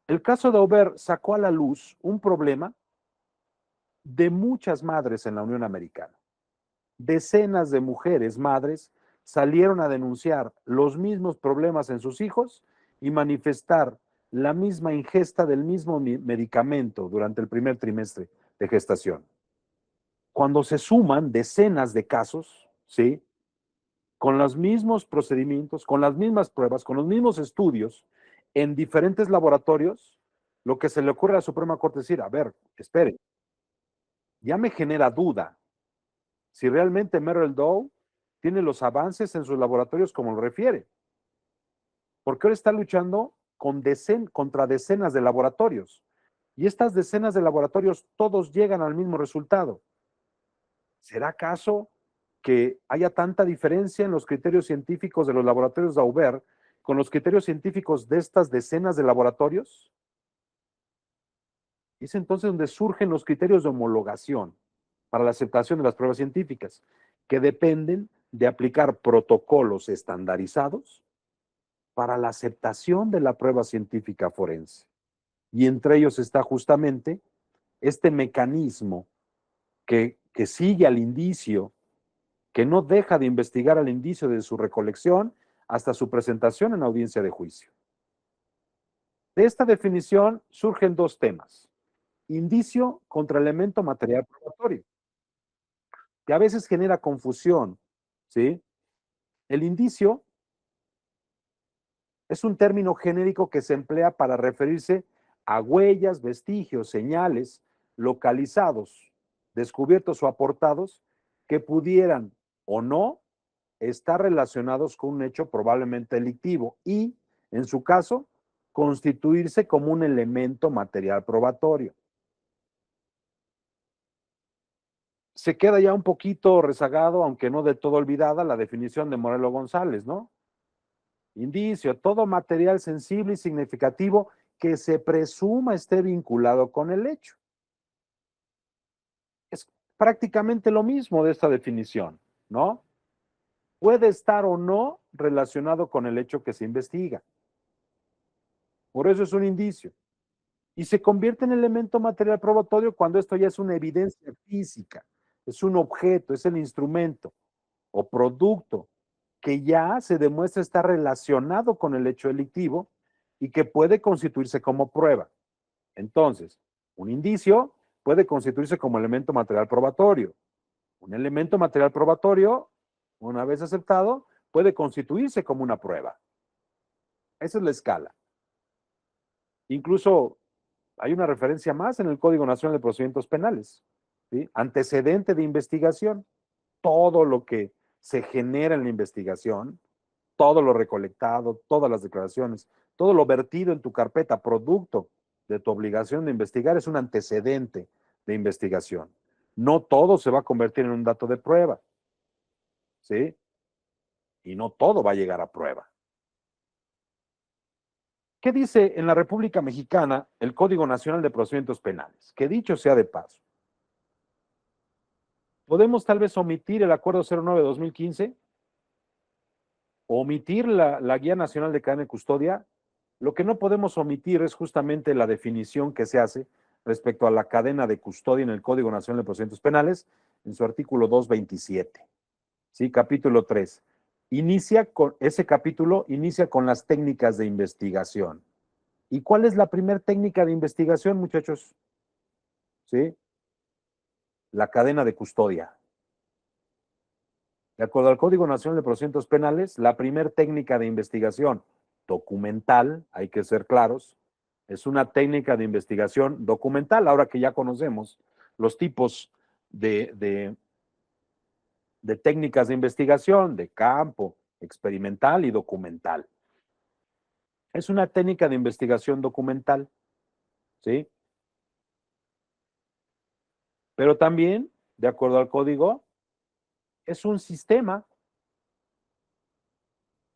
el caso Daubert sacó a la luz un problema de muchas madres en la Unión Americana. Decenas de mujeres madres salieron a denunciar los mismos problemas en sus hijos y manifestar la misma ingesta del mismo medicamento durante el primer trimestre de gestación. Cuando se suman decenas de casos, ¿sí? Con los mismos procedimientos, con las mismas pruebas, con los mismos estudios, en diferentes laboratorios, lo que se le ocurre a la Suprema Corte es decir, a ver, espere, ya me genera duda si realmente Merrell Dow tiene los avances en sus laboratorios como lo refiere. Porque ahora está luchando contra decenas de laboratorios. Y estas decenas de laboratorios todos llegan al mismo resultado. ¿Será acaso que haya tanta diferencia en los criterios científicos de los laboratorios Daubert con los criterios científicos de estas decenas de laboratorios? Es entonces donde surgen los criterios de homologación para la aceptación de las pruebas científicas, que dependen de aplicar protocolos estandarizados para la aceptación de la prueba científica forense. Y entre ellos está justamente este mecanismo que sigue al indicio, que no deja de investigar al indicio de su recolección hasta su presentación en audiencia de juicio. De esta definición surgen dos temas. Indicio contra elemento material probatorio, que a veces genera confusión, ¿sí? El indicio es un término genérico que se emplea para referirse a huellas, vestigios, señales localizados, descubiertos o aportados que pudieran o no estar relacionados con un hecho probablemente delictivo y, en su caso, constituirse como un elemento material probatorio. Se queda ya un poquito rezagado, aunque no de todo olvidada, la definición de Morelos González, ¿no? Indicio, todo material sensible y significativo que se presuma esté vinculado con el hecho. Es prácticamente lo mismo de esta definición, ¿no? Puede estar o no relacionado con el hecho que se investiga. Por eso es un indicio. Y se convierte en elemento material probatorio cuando esto ya es una evidencia física, es un objeto, es el instrumento o producto que ya se demuestra estar relacionado con el hecho delictivo y que puede constituirse como prueba. Entonces, un indicio puede constituirse como elemento material probatorio. Un elemento material probatorio, una vez aceptado, puede constituirse como una prueba. Esa es la escala. Incluso hay una referencia más en el Código Nacional de Procedimientos Penales, ¿sí? Antecedente de investigación. Todo lo que se genera en la investigación, todo lo recolectado, todas las declaraciones, todo lo vertido en tu carpeta, producto de tu obligación de investigar, es un antecedente de investigación. No todo se va a convertir en un dato de prueba, ¿sí? Y no todo va a llegar a prueba. ¿Qué dice en la República Mexicana el Código Nacional de Procedimientos Penales? Que dicho sea de paso, podemos tal vez omitir el Acuerdo 09-2015, omitir la Guía Nacional de Cadena de Custodia. Lo que no podemos omitir es justamente la definición que se hace respecto a la cadena de custodia en el Código Nacional de Procedimientos Penales, en su artículo 227, ¿sí? Capítulo 3. Ese capítulo inicia con las técnicas de investigación. ¿Y cuál es la primera técnica de investigación, muchachos? ¿Sí? La cadena de custodia. De acuerdo al Código Nacional de Procedimientos Penales, la primera técnica de investigación documental, hay que ser claros, es una técnica de investigación documental, ahora que ya conocemos los tipos de técnicas de investigación, de campo, experimental y documental. Es una técnica de investigación documental, ¿sí? Pero también, de acuerdo al código, es un sistema.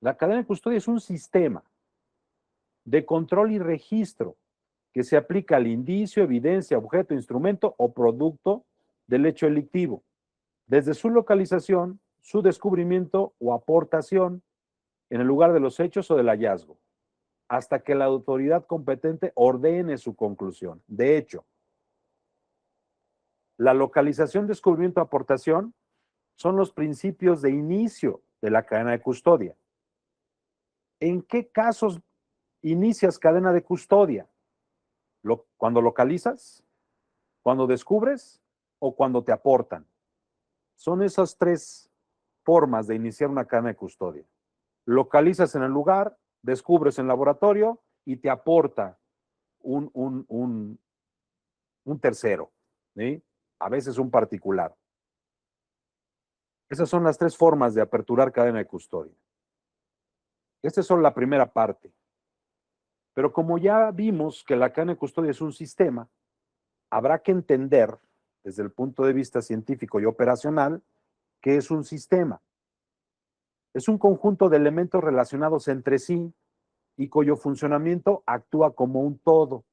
La cadena de custodia es un sistema de control y registro que se aplica al indicio, evidencia, objeto, instrumento o producto del hecho delictivo, desde su localización, su descubrimiento o aportación en el lugar de los hechos o del hallazgo, hasta que la autoridad competente ordene su conclusión. De hecho, la localización, descubrimiento, aportación son los principios de inicio de la cadena de custodia. ¿En qué casos inicias cadena de custodia? ¿Cuando localizas? ¿Cuando descubres? ¿O cuando te aportan? Son esas tres formas de iniciar una cadena de custodia. Localizas en el lugar, descubres en laboratorio y te aporta un tercero, ¿sí? A veces un particular. Esas son las tres formas de aperturar cadena de custodia. Esta es solo la primera parte. Pero como ya vimos que la cadena de custodia es un sistema, habrá que entender desde el punto de vista científico y operacional qué es un sistema. Es un conjunto de elementos relacionados entre sí y cuyo funcionamiento actúa como un todo.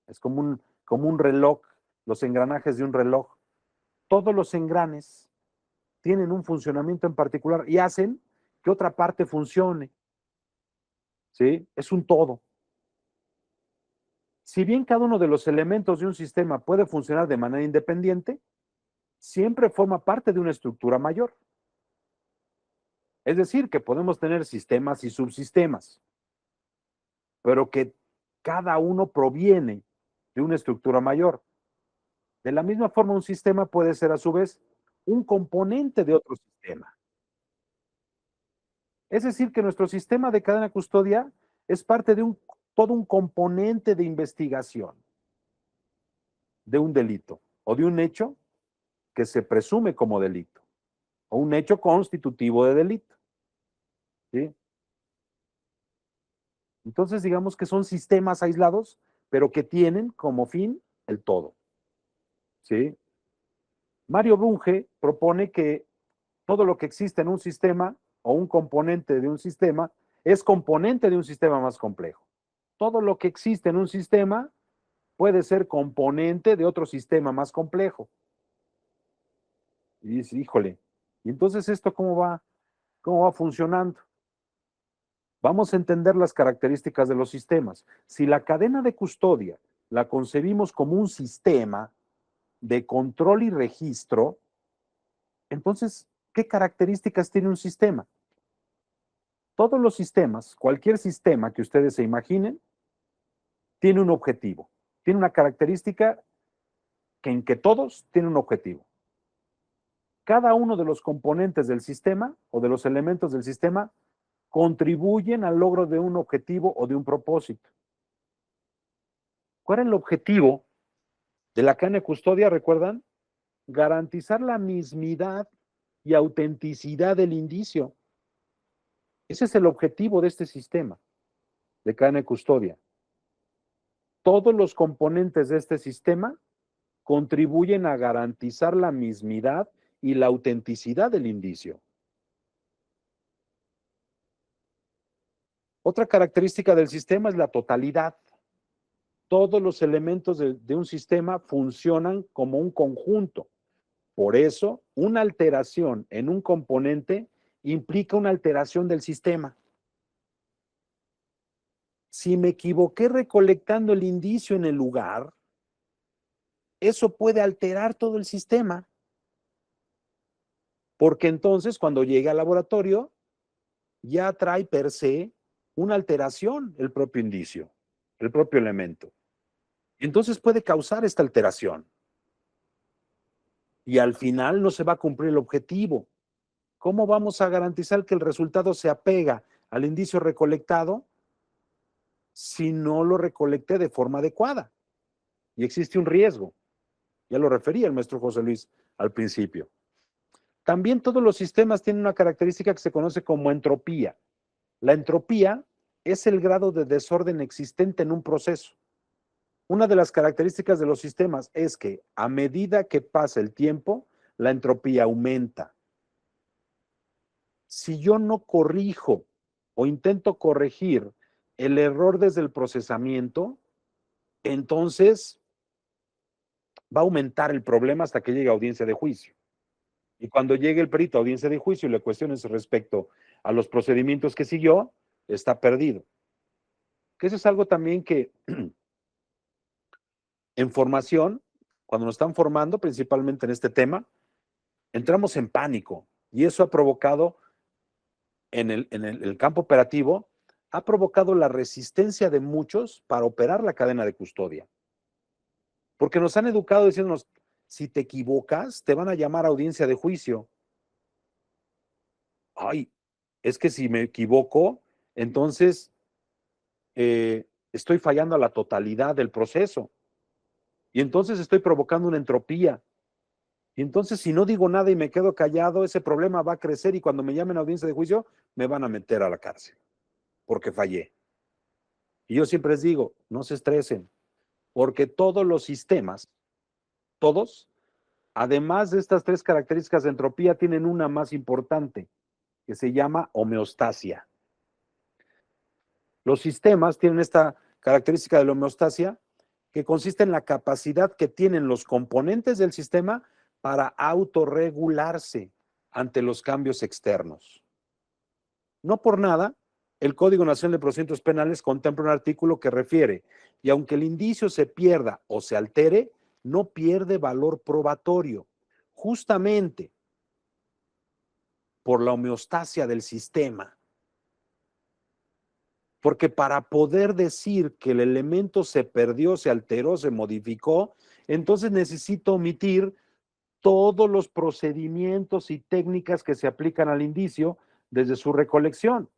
Es como un reloj, los engranajes de un reloj. Todos los engranes tienen un funcionamiento en particular y hacen que otra parte funcione. ¿Sí? Es un todo. Si bien cada uno de los elementos de un sistema puede funcionar de manera independiente, siempre forma parte de una estructura mayor. Es decir, que podemos tener sistemas y subsistemas, pero que cada uno proviene de una estructura mayor. De la misma forma, un sistema puede ser a su vez un componente de otro sistema. Es decir, que nuestro sistema de cadena custodia es parte de todo un componente de investigación de un delito o de un hecho que se presume como delito o un hecho constitutivo de delito. ¿Sí? Entonces, digamos que son sistemas aislados, pero que tienen como fin el todo. ¿Sí? Mario Bunge propone que todo lo que existe en un sistema o un componente de un sistema es componente de un sistema más complejo. Todo lo que existe en un sistema puede ser componente de otro sistema más complejo. Y dice, híjole, ¿y entonces esto cómo va funcionando? Vamos a entender las características de los sistemas. Si la cadena de custodia la concebimos como un sistema de control y registro, entonces, ¿qué características tiene un sistema? Todos los sistemas, cualquier sistema que ustedes se imaginen, tiene un objetivo, tiene una característica en que todos tienen un objetivo. Cada uno de los componentes del sistema o de los elementos del sistema contribuyen al logro de un objetivo o de un propósito. ¿Cuál es el objetivo de la cadena de custodia? ¿Recuerdan? Garantizar la mismidad y autenticidad del indicio. Ese es el objetivo de este sistema de cadena de custodia. Todos los componentes de este sistema contribuyen a garantizar la mismidad y la autenticidad del indicio. Otra característica del sistema es la totalidad. Todos los elementos de un sistema funcionan como un conjunto. Por eso, una alteración en un componente implica una alteración del sistema. Si me equivoqué recolectando el indicio en el lugar, eso puede alterar todo el sistema. Porque entonces, cuando llegue al laboratorio, ya trae per se una alteración el propio indicio, el propio elemento. Entonces puede causar esta alteración. Y al final no se va a cumplir el objetivo. ¿Cómo vamos a garantizar que el resultado se apega al indicio recolectado si no lo recolecté de forma adecuada? Y existe un riesgo. Ya lo refería el maestro José Luis al principio. También todos los sistemas tienen una característica que se conoce como entropía. La entropía es el grado de desorden existente en un proceso. Una de las características de los sistemas es que a medida que pasa el tiempo, la entropía aumenta. Si yo no corrijo o intento corregir el error desde el procesamiento, entonces va a aumentar el problema hasta que llegue a audiencia de juicio. Y cuando llegue el perito a audiencia de juicio y le cuestiones respecto a los procedimientos que siguió, está perdido. Que eso es algo también que en formación, cuando nos están formando, principalmente en este tema, entramos en pánico y eso ha provocado en el campo operativo, ha provocado la resistencia de muchos para operar la cadena de custodia. Porque nos han educado diciéndonos, si te equivocas, te van a llamar a audiencia de juicio. Ay, es que si me equivoco, entonces estoy fallando a la totalidad del proceso. Y entonces estoy provocando una entropía. Y entonces si no digo nada y me quedo callado, ese problema va a crecer y cuando me llamen a audiencia de juicio, me van a meter a la cárcel porque fallé. Y yo siempre les digo, no se estresen, porque todos los sistemas, todos, además de estas tres características de entropía, tienen una más importante, que se llama homeostasia. Los sistemas tienen esta característica de la homeostasia, que consiste en la capacidad que tienen los componentes del sistema para autorregularse ante los cambios externos. No por nada, el Código Nacional de Procedimientos Penales contempla un artículo que refiere, y aunque el indicio se pierda o se altere, no pierde valor probatorio, justamente por la homeostasia del sistema. Porque para poder decir que el elemento se perdió, se alteró, se modificó, entonces necesito omitir todos los procedimientos y técnicas que se aplican al indicio desde su recolección.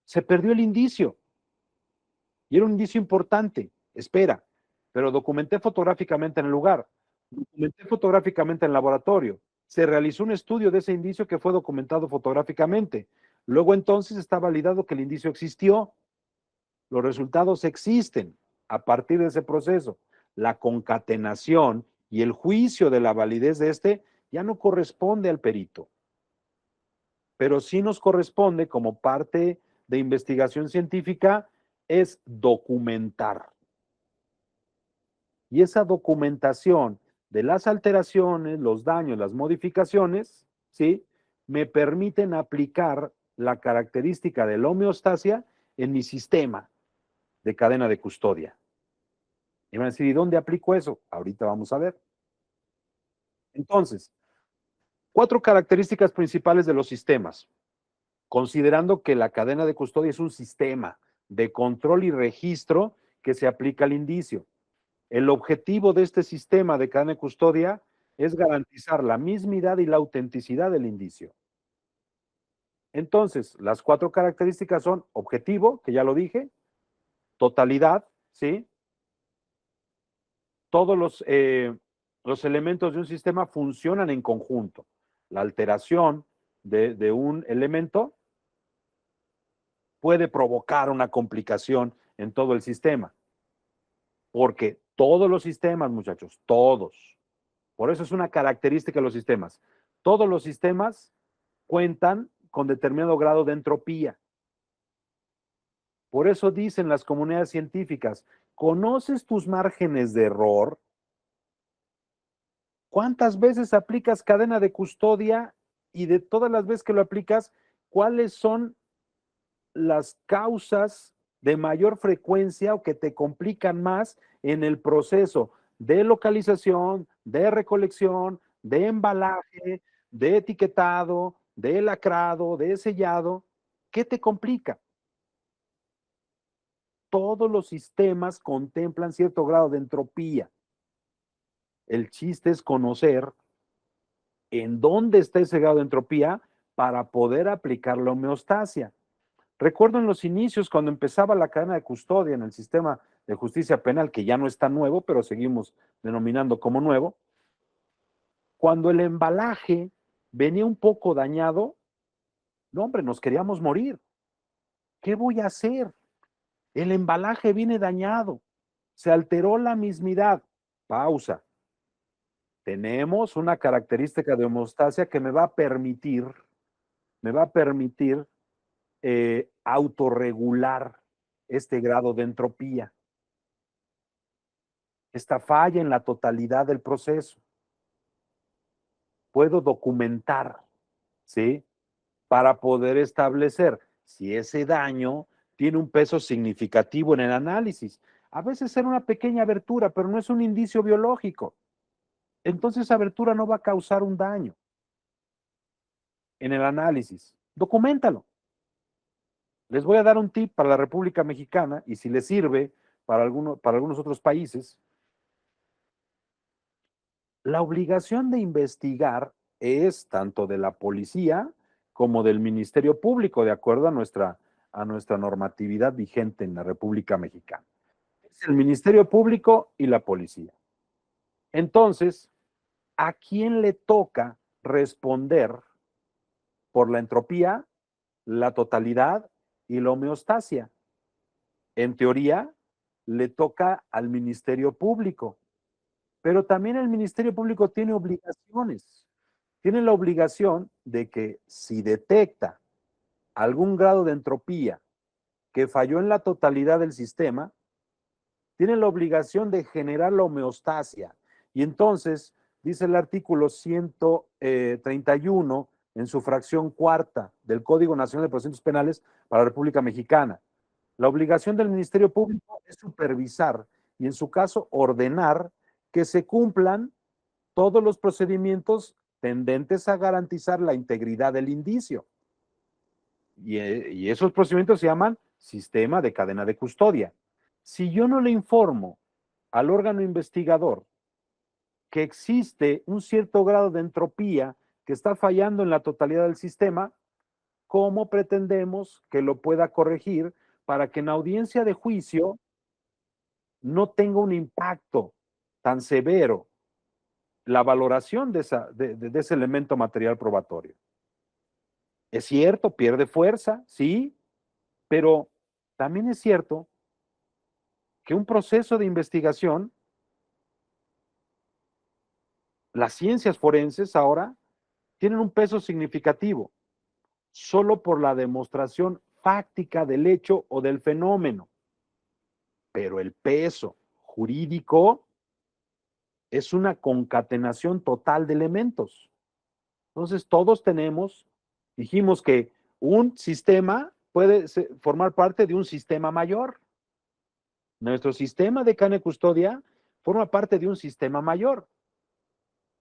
Se perdió el indicio. Y era un indicio importante. Espera, pero documenté fotográficamente en el lugar, documenté fotográficamente en el laboratorio. Se realizó un estudio de ese indicio que fue documentado fotográficamente. Luego entonces está validado que el indicio existió. Los resultados existen a partir de ese proceso. La concatenación y el juicio de la validez de este ya no corresponde al perito, pero sí nos corresponde como parte de investigación científica es documentar. Y esa documentación de las alteraciones, los daños, las modificaciones, ¿sí? Me permiten aplicar la característica de la homeostasia en mi sistema de cadena de custodia. Y van a decir, ¿y dónde aplico eso? Ahorita vamos a ver. Entonces, 4 características principales de los sistemas, considerando que la cadena de custodia es un sistema de control y registro que se aplica al indicio. El objetivo de este sistema de cadena de custodia es garantizar la mismidad y la autenticidad del indicio. Entonces, las 4 características son objetivo, que ya lo dije, totalidad, ¿sí? todos los elementos de un sistema funcionan en conjunto. La alteración de un elemento puede provocar una complicación en todo el sistema, porque todos los sistemas, muchachos, todos, por eso es una característica de los sistemas, todos los sistemas cuentan con determinado grado de entropía. Por eso dicen las comunidades científicas, ¿conoces tus márgenes de error? ¿Cuántas veces aplicas cadena de custodia? Y de todas las veces que lo aplicas, ¿cuáles son las causas de mayor frecuencia o que te complican más en el proceso de localización, de recolección, de embalaje, de etiquetado, de lacrado, de sellado? ¿Qué te complica? Todos los sistemas contemplan cierto grado de entropía. El chiste es conocer en dónde está ese grado de entropía para poder aplicar la homeostasia. Recuerdo en los inicios, cuando empezaba la cadena de custodia en el sistema de justicia penal, que ya no está nuevo, pero seguimos denominando como nuevo, cuando el embalaje venía un poco dañado, no, hombre, nos queríamos morir. ¿Qué voy a hacer? El embalaje viene dañado, se alteró la mismidad. Pausa. Tenemos una característica de homeostasia que me va a permitir autorregular este grado de entropía, esta falla en la totalidad del proceso. Puedo documentar, ¿sí? Para poder establecer si ese daño tiene un peso significativo en el análisis. A veces era una pequeña abertura, pero no es un indicio biológico. Entonces esa abertura no va a causar un daño en el análisis. Documéntalo. Les voy a dar un tip para la República Mexicana y si les sirve para algunos otros países. La obligación de investigar es tanto de la policía como del Ministerio Público, de acuerdo a nuestra normatividad vigente en la República Mexicana. Es el Ministerio Público y la policía. Entonces, ¿a quién le toca responder por la entropía, la totalidad y la homeostasia? En teoría, le toca al Ministerio Público, pero también el Ministerio Público tiene obligaciones. Tiene la obligación de que si detecta algún grado de entropía que falló en la totalidad del sistema, tiene la obligación de generar la homeostasia. Y entonces, dice el artículo 131 en su fracción cuarta del Código Nacional de Procedimientos Penales para la República Mexicana, la obligación del Ministerio Público es supervisar y en su caso ordenar que se cumplan todos los procedimientos tendentes a garantizar la integridad del indicio. Y esos procedimientos se llaman sistema de cadena de custodia. Si yo no le informo al órgano investigador que existe un cierto grado de entropía que está fallando en la totalidad del sistema, ¿cómo pretendemos que lo pueda corregir para que en audiencia de juicio no tenga un impacto tan severo la valoración de ese elemento material probatorio? Es cierto, pierde fuerza, sí, pero también es cierto que un proceso de investigación, las ciencias forenses ahora tienen un peso significativo solo por la demostración fáctica del hecho o del fenómeno, pero el peso jurídico es una concatenación total de elementos. Entonces todos dijimos que un sistema puede formar parte de un sistema mayor. Nuestro sistema de cadena de custodia forma parte de un sistema mayor.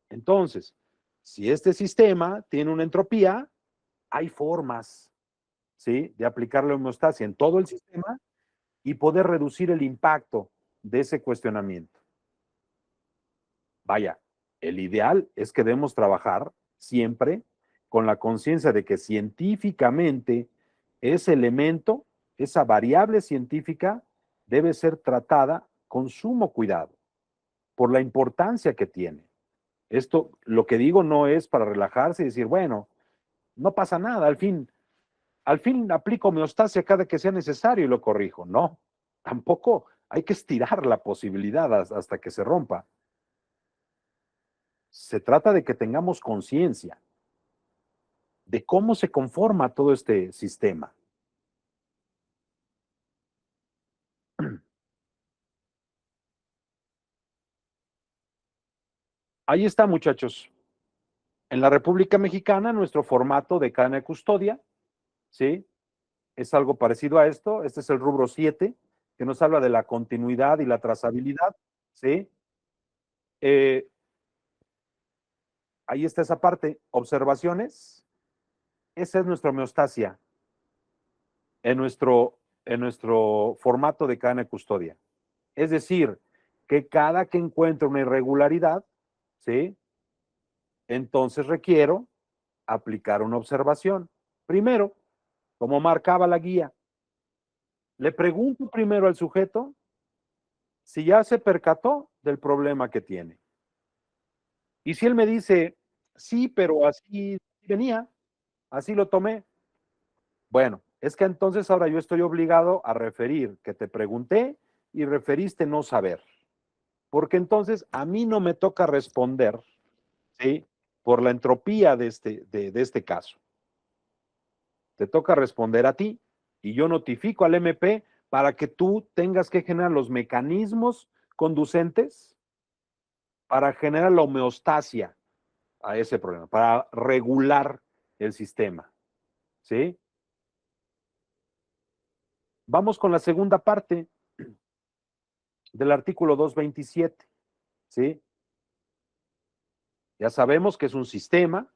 Entonces, si este sistema tiene una entropía, hay formas, ¿sí?, de aplicar la homeostasia en todo el sistema y poder reducir el impacto de ese cuestionamiento. Vaya, el ideal es que debemos trabajar siempre con la conciencia de que científicamente ese elemento, esa variable científica, debe ser tratada con sumo cuidado, por la importancia que tiene. Esto, lo que digo no es para relajarse y decir, bueno, no pasa nada, al fin aplico homeostasia cada que sea necesario y lo corrijo. No, tampoco hay que estirar la posibilidad hasta que se rompa. Se trata de que tengamos conciencia de cómo se conforma todo este sistema. Ahí está, muchachos. En la República Mexicana, nuestro formato de cadena de custodia, ¿sí? Es algo parecido a esto. Este es el rubro 7, que nos habla de la continuidad y la trazabilidad, ¿sí? Ahí está esa parte. Observaciones. Esa es nuestra homeostasia en nuestro formato de cadena de custodia. Es decir, que cada que encuentre una irregularidad, ¿sí? Entonces requiero aplicar una observación. Primero, como marcaba la guía, le pregunto primero al sujeto si ya se percató del problema que tiene. Y si él me dice, sí, pero así venía, así lo tomé, bueno, es que entonces ahora yo estoy obligado a referir que te pregunté y referiste no saber. Porque entonces a mí no me toca responder, ¿sí? Por la entropía de este caso. Te toca responder a ti y yo notifico al MP para que tú tengas que generar los mecanismos conducentes para generar la homeostasia a ese problema, para regular el sistema, ¿sí? Vamos con la segunda parte del artículo 227, ¿sí? Ya sabemos que es un sistema.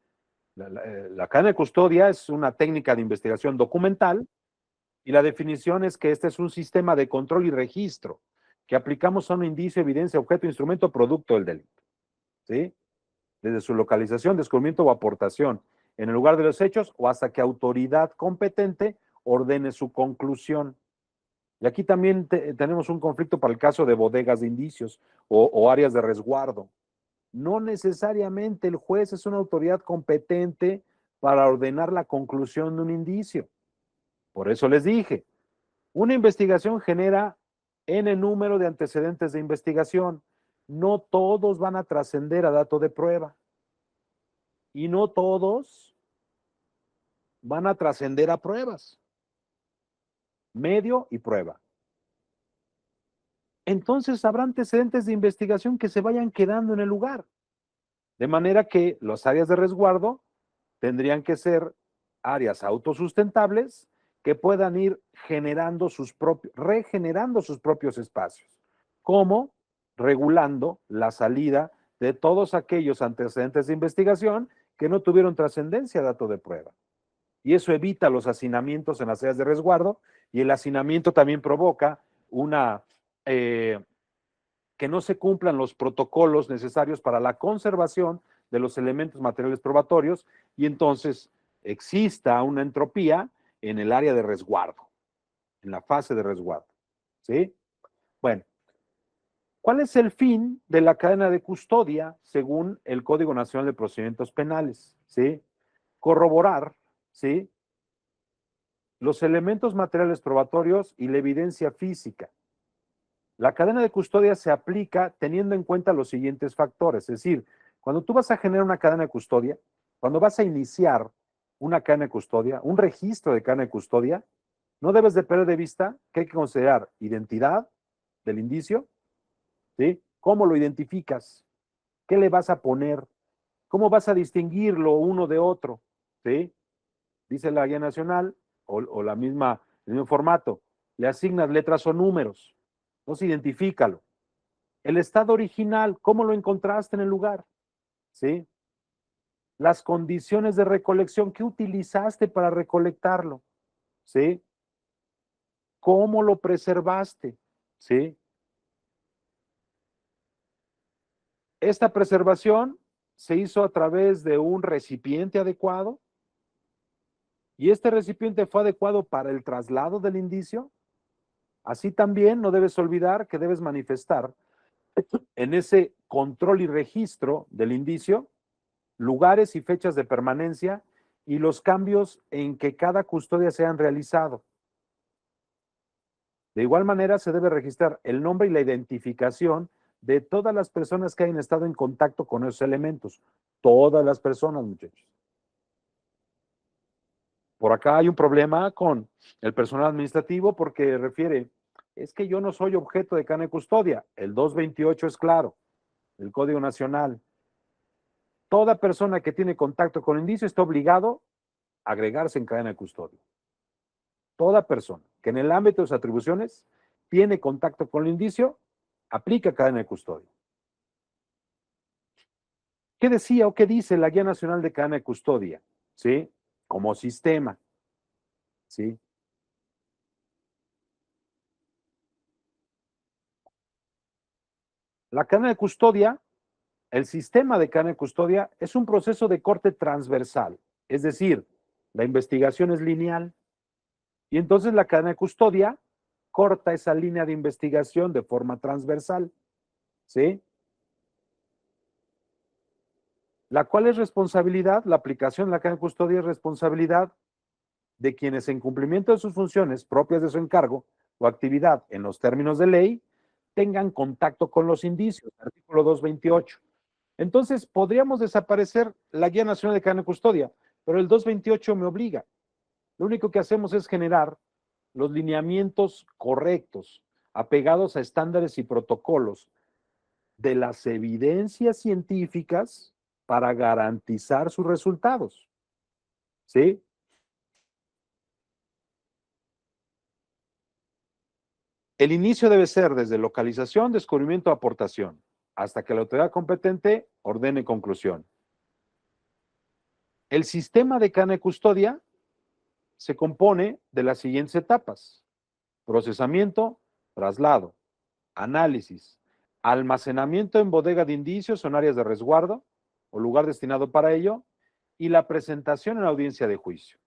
La cadena de custodia es una técnica de investigación documental y la definición es que este es un sistema de control y registro que aplicamos a un indicio, evidencia, objeto, instrumento, producto del delito, ¿sí? Desde su localización, descubrimiento o aportación en el lugar de los hechos o hasta que autoridad competente ordene su conclusión. Y aquí también tenemos un conflicto para el caso de bodegas de indicios o áreas de resguardo. No necesariamente el juez es una autoridad competente para ordenar la conclusión de un indicio. Por eso les dije, una investigación genera n número de antecedentes de investigación. No todos van a trascender a dato de prueba. Y no todos van a trascender a pruebas. Medio y prueba. Entonces habrá antecedentes de investigación que se vayan quedando en el lugar. De manera que las áreas de resguardo tendrían que ser áreas autosustentables que puedan ir regenerando sus propios espacios, como regulando la salida de todos aquellos antecedentes de investigación que no tuvieron trascendencia a dato de prueba. Y eso evita los hacinamientos en las áreas de resguardo, y el hacinamiento también provoca que no se cumplan los protocolos necesarios para la conservación de los elementos materiales probatorios y entonces exista una entropía en el área de resguardo, en la fase de resguardo. ¿Sí? Bueno, ¿cuál es el fin de la cadena de custodia según el Código Nacional de Procedimientos Penales? ¿Sí? Corroborar, ¿sí? Los elementos materiales probatorios y la evidencia física. La cadena de custodia se aplica teniendo en cuenta los siguientes factores, es decir, cuando tú vas a generar una cadena de custodia, cuando vas a iniciar una cadena de custodia, un registro de cadena de custodia, no debes de perder de vista que hay que considerar identidad del indicio, ¿sí? ¿Cómo lo identificas? ¿Qué le vas a poner? ¿Cómo vas a distinguirlo uno de otro? ¿Sí? Dice la guía nacional o el mismo formato, le asignas letras o números. Entonces, identifícalo. El estado original, ¿cómo lo encontraste en el lugar? ¿Sí? Las condiciones de recolección, ¿qué utilizaste para recolectarlo? ¿Sí? ¿Cómo lo preservaste? ¿Sí? Esta preservación se hizo a través de un recipiente adecuado y este recipiente fue adecuado para el traslado del indicio. Así también no debes olvidar que debes manifestar en ese control y registro del indicio, lugares y fechas de permanencia y los cambios en que cada custodia se han realizado. De igual manera, se debe registrar el nombre y la identificación de todas las personas que hayan estado en contacto con esos elementos. Todas las personas, muchachos. Por acá hay un problema con el personal administrativo porque refiere, es que yo no soy objeto de cadena de custodia. El 228 es claro, el Código Nacional. Toda persona que tiene contacto con indicio está obligado a agregarse en cadena de custodia. Toda persona que en el ámbito de sus atribuciones tiene contacto con el indicio, aplica cadena de custodia. ¿Qué decía o qué dice la Guía Nacional de Cadena de Custodia? ¿Sí? Como sistema. ¿Sí? La cadena de custodia, el sistema de cadena de custodia es un proceso de corte transversal, es decir, la investigación es lineal y entonces la cadena de custodia corta esa línea de investigación de forma transversal, ¿sí? La cual es responsabilidad, la aplicación de la cadena de custodia es responsabilidad de quienes en cumplimiento de sus funciones propias de su encargo o actividad en los términos de ley tengan contacto con los indicios, artículo 228. Entonces, podríamos desaparecer la Guía Nacional de Cadena de Custodia, pero el 228 me obliga. Lo único que hacemos es generar los lineamientos correctos, apegados a estándares y protocolos de las evidencias científicas para garantizar sus resultados. ¿Sí? El inicio debe ser desde localización, descubrimiento, aportación, hasta que la autoridad competente ordene conclusión. El sistema de cadena de custodia se compone de las siguientes etapas: procesamiento, traslado, análisis, almacenamiento en bodega de indicios o en áreas de resguardo o lugar destinado para ello, y la presentación en audiencia de juicio.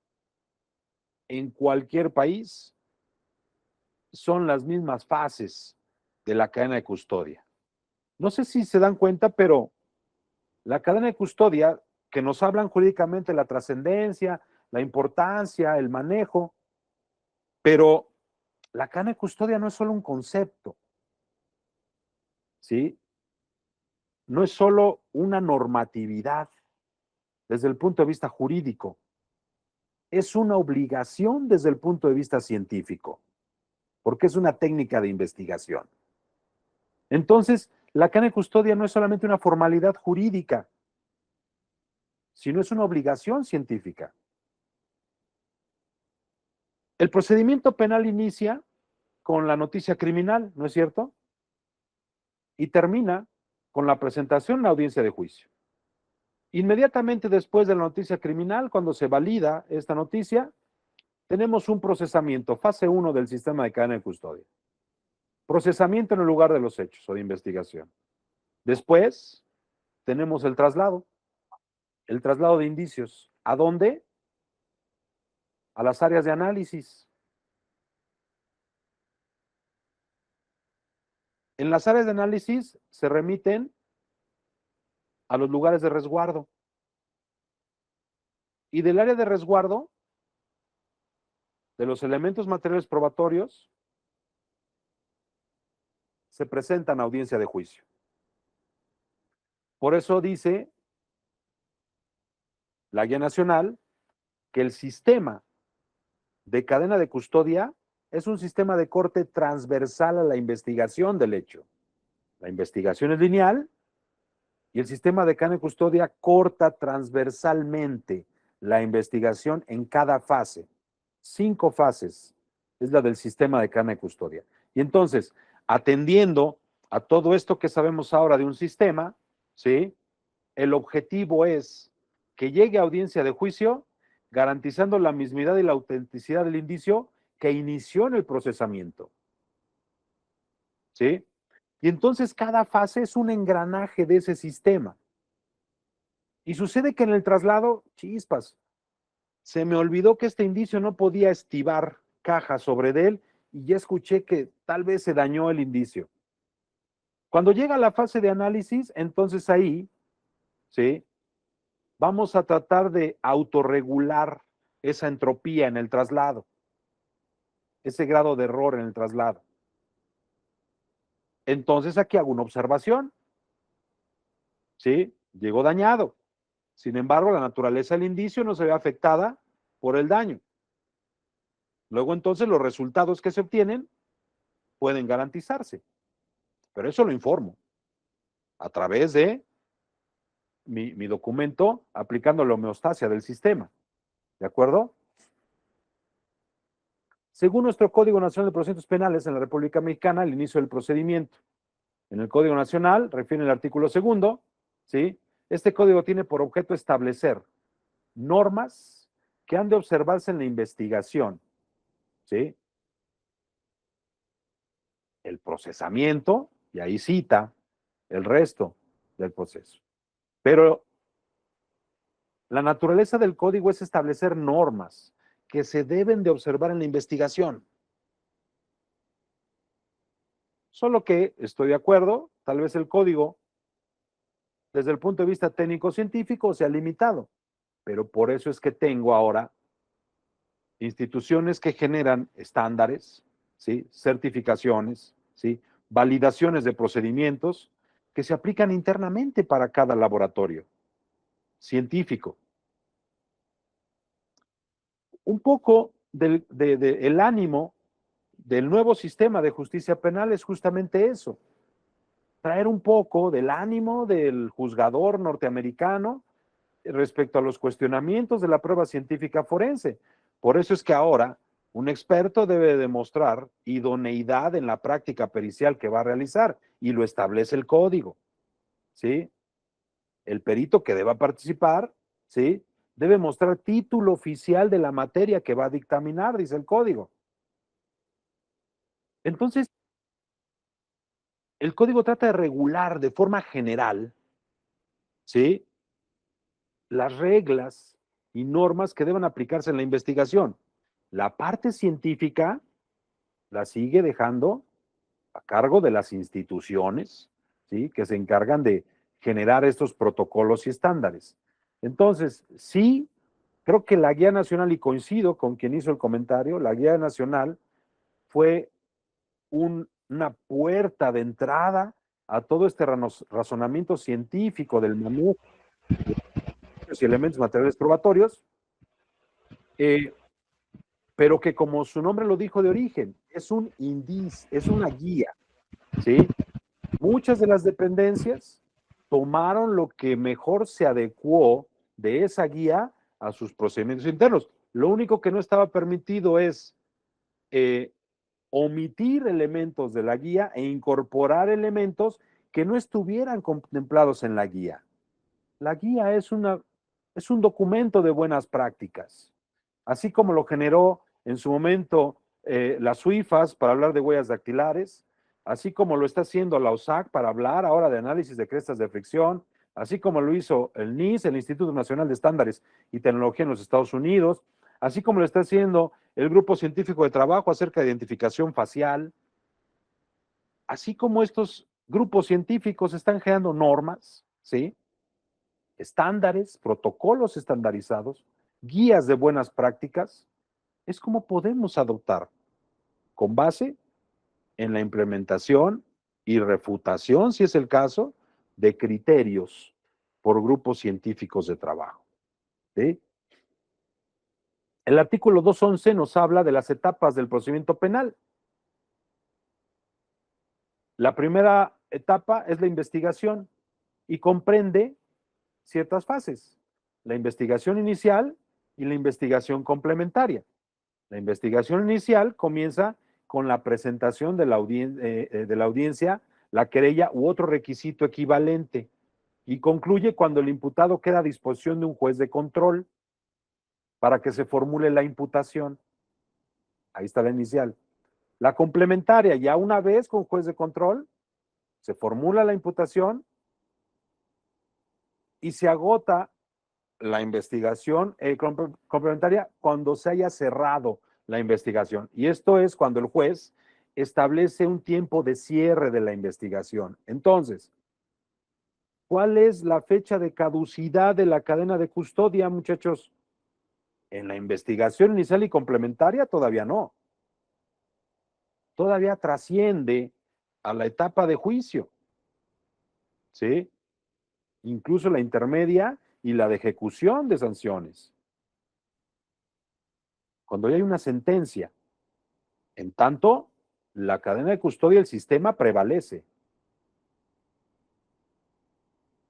En cualquier país son las mismas fases de la cadena de custodia. No sé si se dan cuenta, pero la cadena de custodia, que nos hablan jurídicamente la trascendencia, la importancia, el manejo, pero la cadena de custodia no es solo un concepto, ¿sí? No es solo una normatividad desde el punto de vista jurídico, es una obligación desde el punto de vista científico, porque es una técnica de investigación. Entonces, la cadena de custodia no es solamente una formalidad jurídica, sino es una obligación científica. El procedimiento penal inicia con la noticia criminal, ¿no es cierto? Y termina con la presentación en la audiencia de juicio. Inmediatamente después de la noticia criminal, cuando se valida esta noticia, tenemos un procesamiento, fase 1 del sistema de cadena de custodia. Procesamiento en el lugar de los hechos o de investigación. Después tenemos el traslado de indicios. ¿A dónde? A las áreas de análisis. En las áreas de análisis se remiten a los lugares de resguardo. Y del área de resguardo, de los elementos materiales probatorios, se presentan a audiencia de juicio. Por eso dice la Guía Nacional que el sistema de cadena de custodia es un sistema de corte transversal a la investigación del hecho. La investigación es lineal y el sistema de cadena de custodia corta transversalmente la investigación en cada fase. 5 fases es la del sistema de cadena de custodia. Y entonces, atendiendo a todo esto que sabemos ahora de un sistema, ¿sí? El objetivo es que llegue a audiencia de juicio garantizando la mismidad y la autenticidad del indicio que inició en el procesamiento. ¿Sí? Y entonces cada fase es un engranaje de ese sistema. Y sucede que en el traslado, chispas, se me olvidó que este indicio no podía estivar caja sobre él y ya escuché que tal vez se dañó el indicio. Cuando llega la fase de análisis, entonces ahí, ¿sí? Vamos a tratar de autorregular esa entropía en el traslado, ese grado de error en el traslado. Entonces aquí hago una observación, ¿sí? Llegó dañado. Sin embargo, la naturaleza del indicio no se ve afectada por el daño. Luego entonces los resultados que se obtienen pueden garantizarse, pero eso lo informo a través de mi documento aplicando la homeostasia del sistema, ¿de acuerdo? Según nuestro Código Nacional de Procedimientos Penales en la República Mexicana, el inicio del procedimiento. En el Código Nacional, refiere el artículo 2, ¿sí? Este código tiene por objeto establecer normas que han de observarse en la investigación, ¿sí? El procesamiento, y ahí cita el resto del proceso. Pero la naturaleza del código es establecer normas que se deben de observar en la investigación. Solo que estoy de acuerdo, tal vez el código, desde el punto de vista técnico-científico, sea limitado, pero por eso es que tengo ahora instituciones que generan estándares, ¿sí? Certificaciones, ¿sí? Validaciones de procedimientos que se aplican internamente para cada laboratorio científico. Un poco el ánimo del nuevo sistema de justicia penal es justamente eso, traer un poco del ánimo del juzgador norteamericano respecto a los cuestionamientos de la prueba científica forense. Por eso es que ahora un experto debe demostrar idoneidad en la práctica pericial que va a realizar y lo establece el código, ¿sí? El perito que deba participar, ¿sí? Debe mostrar título oficial de la materia que va a dictaminar, dice el código. Entonces, el código trata de regular de forma general, ¿sí? Las reglas y normas que deben aplicarse en la investigación. La parte científica la sigue dejando a cargo de las instituciones, ¿sí? Que se encargan de generar estos protocolos y estándares. Entonces, sí, creo que la Guía Nacional, y coincido con quien hizo el comentario, la Guía Nacional fue una puerta de entrada a todo este razonamiento científico del manejo y elementos materiales probatorios, pero que, como su nombre lo dijo de origen, es un índice, es una guía, ¿sí? Muchas de las dependencias tomaron lo que mejor se adecuó de esa guía a sus procedimientos internos. Lo único que no estaba permitido es omitir elementos de la guía e incorporar elementos que no estuvieran contemplados en la guía. La guía es un documento de buenas prácticas, así como lo generó en su momento las UIFAS para hablar de huellas dactilares, así como lo está haciendo la OSAC para hablar ahora de análisis de crestas de fricción, así como lo hizo el NIS, el Instituto Nacional de Estándares y Tecnología en los Estados Unidos, así como lo está haciendo el Grupo Científico de Trabajo acerca de identificación facial, así como estos grupos científicos están generando normas, ¿sí? Estándares, protocolos estandarizados, guías de buenas prácticas, es como podemos adoptar con base en la implementación y refutación, si es el caso, de criterios por grupos científicos de trabajo, ¿sí? El artículo 211 nos habla de las etapas del procedimiento penal. La primera etapa es la investigación y comprende ciertas fases: la investigación inicial y la investigación complementaria. La investigación inicial comienza con la presentación de la audiencia, la querella u otro requisito equivalente, y concluye cuando el imputado queda a disposición de un juez de control para que se formule la imputación. Ahí está la inicial. La complementaria, ya una vez con juez de control, se formula la imputación y se agota la investigación complementaria cuando se haya cerrado la investigación. Y esto es cuando el juez establece un tiempo de cierre de la investigación. Entonces, ¿cuál es la fecha de caducidad de la cadena de custodia, muchachos? En la investigación inicial y complementaria todavía no. Todavía trasciende a la etapa de juicio, ¿sí? Incluso la intermedia y la de ejecución de sanciones. Cuando ya hay una sentencia, en tanto, la cadena de custodia del sistema prevalece.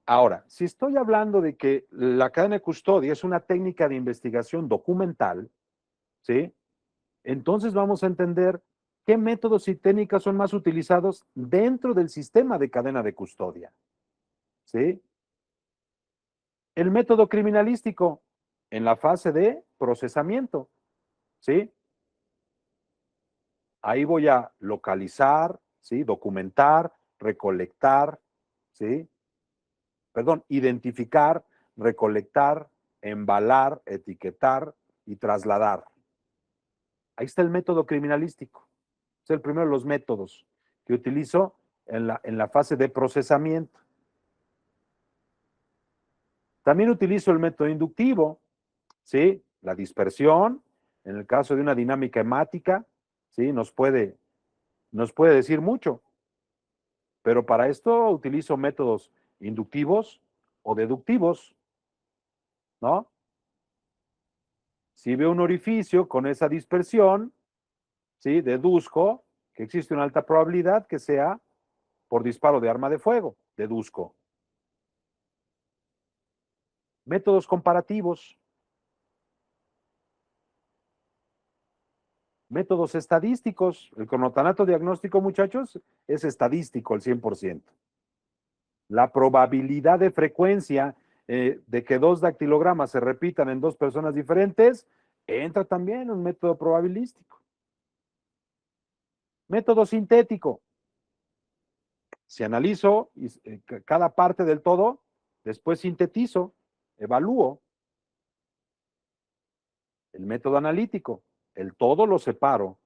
Ahora, si estoy hablando de que la cadena de custodia es una técnica de investigación documental, ¿sí? Entonces vamos a entender qué métodos y técnicas son más utilizados dentro del sistema de cadena de custodia, ¿sí? El método criminalístico en la fase de procesamiento, ¿sí? Ahí voy a localizar, ¿sí? Documentar, recolectar, ¿sí? Perdón, identificar, recolectar, embalar, etiquetar y trasladar. Ahí está el método criminalístico. Es el primero de los métodos que utilizo en la fase de procesamiento. También utilizo el método inductivo, ¿sí? La dispersión, en el caso de una dinámica hemática, ¿sí? Nos puede decir mucho, pero para esto utilizo métodos inductivos o deductivos, ¿no? Si veo un orificio con esa dispersión, ¿sí? Deduzco que existe una alta probabilidad que sea por disparo de arma de fuego, deduzco. Métodos comparativos, métodos estadísticos. El cronotanato diagnóstico, muchachos, es estadístico al 100%. La probabilidad de frecuencia de que dos dactilogramas se repitan en dos personas diferentes entra también en un método probabilístico. Método sintético. Si analizo cada parte del todo, después sintetizo, evalúo. El método analítico. El todo lo separo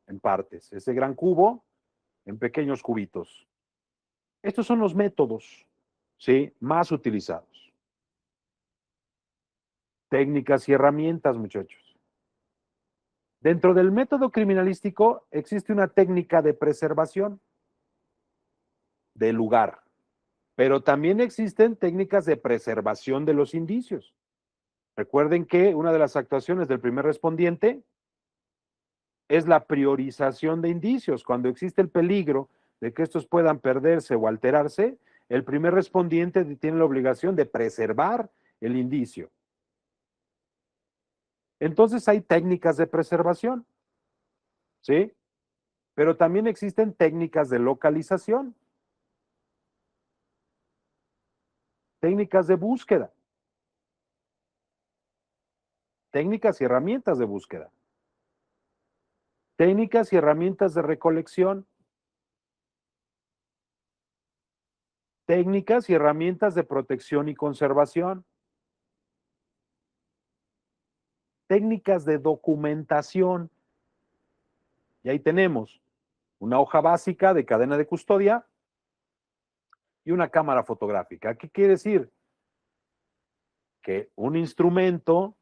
en partes. Ese gran cubo en pequeños cubitos. Estos son los métodos, ¿sí? Más utilizados. Técnicas y herramientas, muchachos. Dentro del método criminalístico existe una técnica de preservación del lugar, pero también existen técnicas de preservación de los indicios. Recuerden que una de las actuaciones del primer respondiente es la priorización de indicios. Cuando existe el peligro de que estos puedan perderse o alterarse, el primer respondiente tiene la obligación de preservar el indicio. Entonces hay técnicas de preservación, ¿sí? Pero también existen técnicas de localización, técnicas de búsqueda, técnicas y herramientas de búsqueda, técnicas y herramientas de recolección, técnicas y herramientas de protección y conservación, técnicas de documentación. Y ahí tenemos una hoja básica de cadena de custodia y una cámara fotográfica. ¿Qué quiere decir? Que un instrumento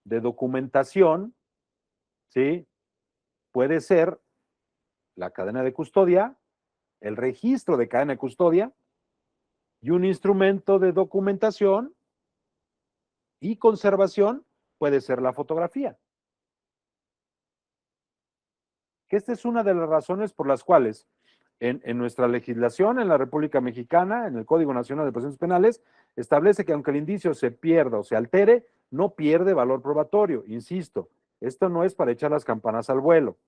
de documentación, ¿sí? Puede ser la cadena de custodia, el registro de cadena de custodia y un instrumento de documentación y conservación puede ser la fotografía. Que esta es una de las razones por las cuales en nuestra legislación en la República Mexicana, en el Código Nacional de Procedimientos Penales, establece que aunque el indicio se pierda o se altere, no pierde valor probatorio. Insisto, esto no es para echar las campanas al vuelo,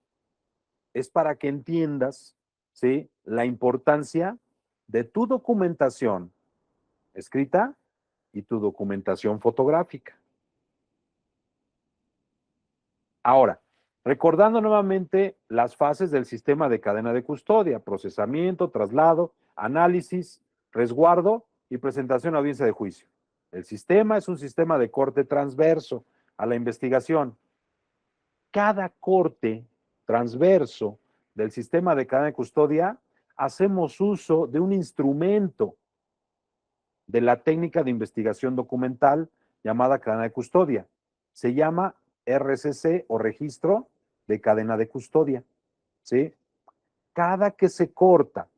es para que entiendas, ¿sí?, la importancia de tu documentación escrita y tu documentación fotográfica. Ahora, recordando nuevamente las fases del sistema de cadena de custodia: procesamiento, traslado, análisis, resguardo y presentación a audiencia de juicio. El sistema es un sistema de corte transverso a la investigación. Cada corte transverso del sistema de cadena de custodia, hacemos uso de un instrumento de la técnica de investigación documental llamada cadena de custodia. Se llama RCC o registro de cadena de custodia, ¿sí? Cada que se corta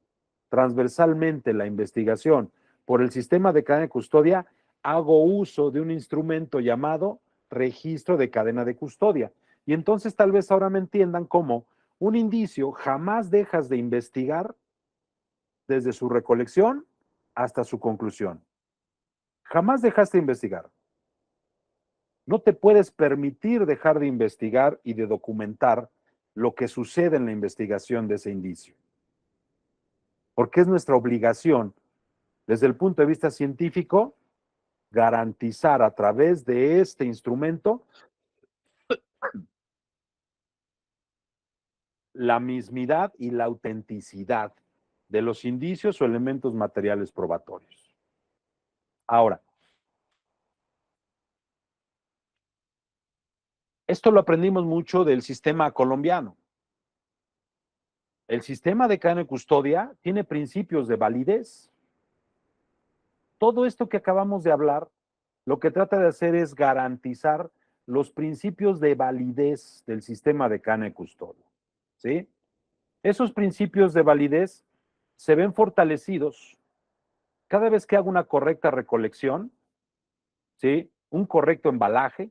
transversalmente la investigación por el sistema de cadena de custodia, hago uso de un instrumento llamado registro de cadena de custodia. Y entonces tal vez ahora me entiendan cómo un indicio jamás dejas de investigar desde su recolección hasta su conclusión. Jamás dejaste de investigar. No te puedes permitir dejar de investigar y de documentar lo que sucede en la investigación de ese indicio. Porque es nuestra obligación, desde el punto de vista científico, garantizar a través de este instrumento la mismidad y la autenticidad de los indicios o elementos materiales probatorios. Ahora, esto lo aprendimos mucho del sistema colombiano. El sistema de cadena de custodia tiene principios de validez. Todo esto que acabamos de hablar, lo que trata de hacer es garantizar los principios de validez del sistema de cadena de custodia, ¿sí? Esos principios de validez se ven fortalecidos cada vez que hago una correcta recolección, ¿sí? Un correcto embalaje,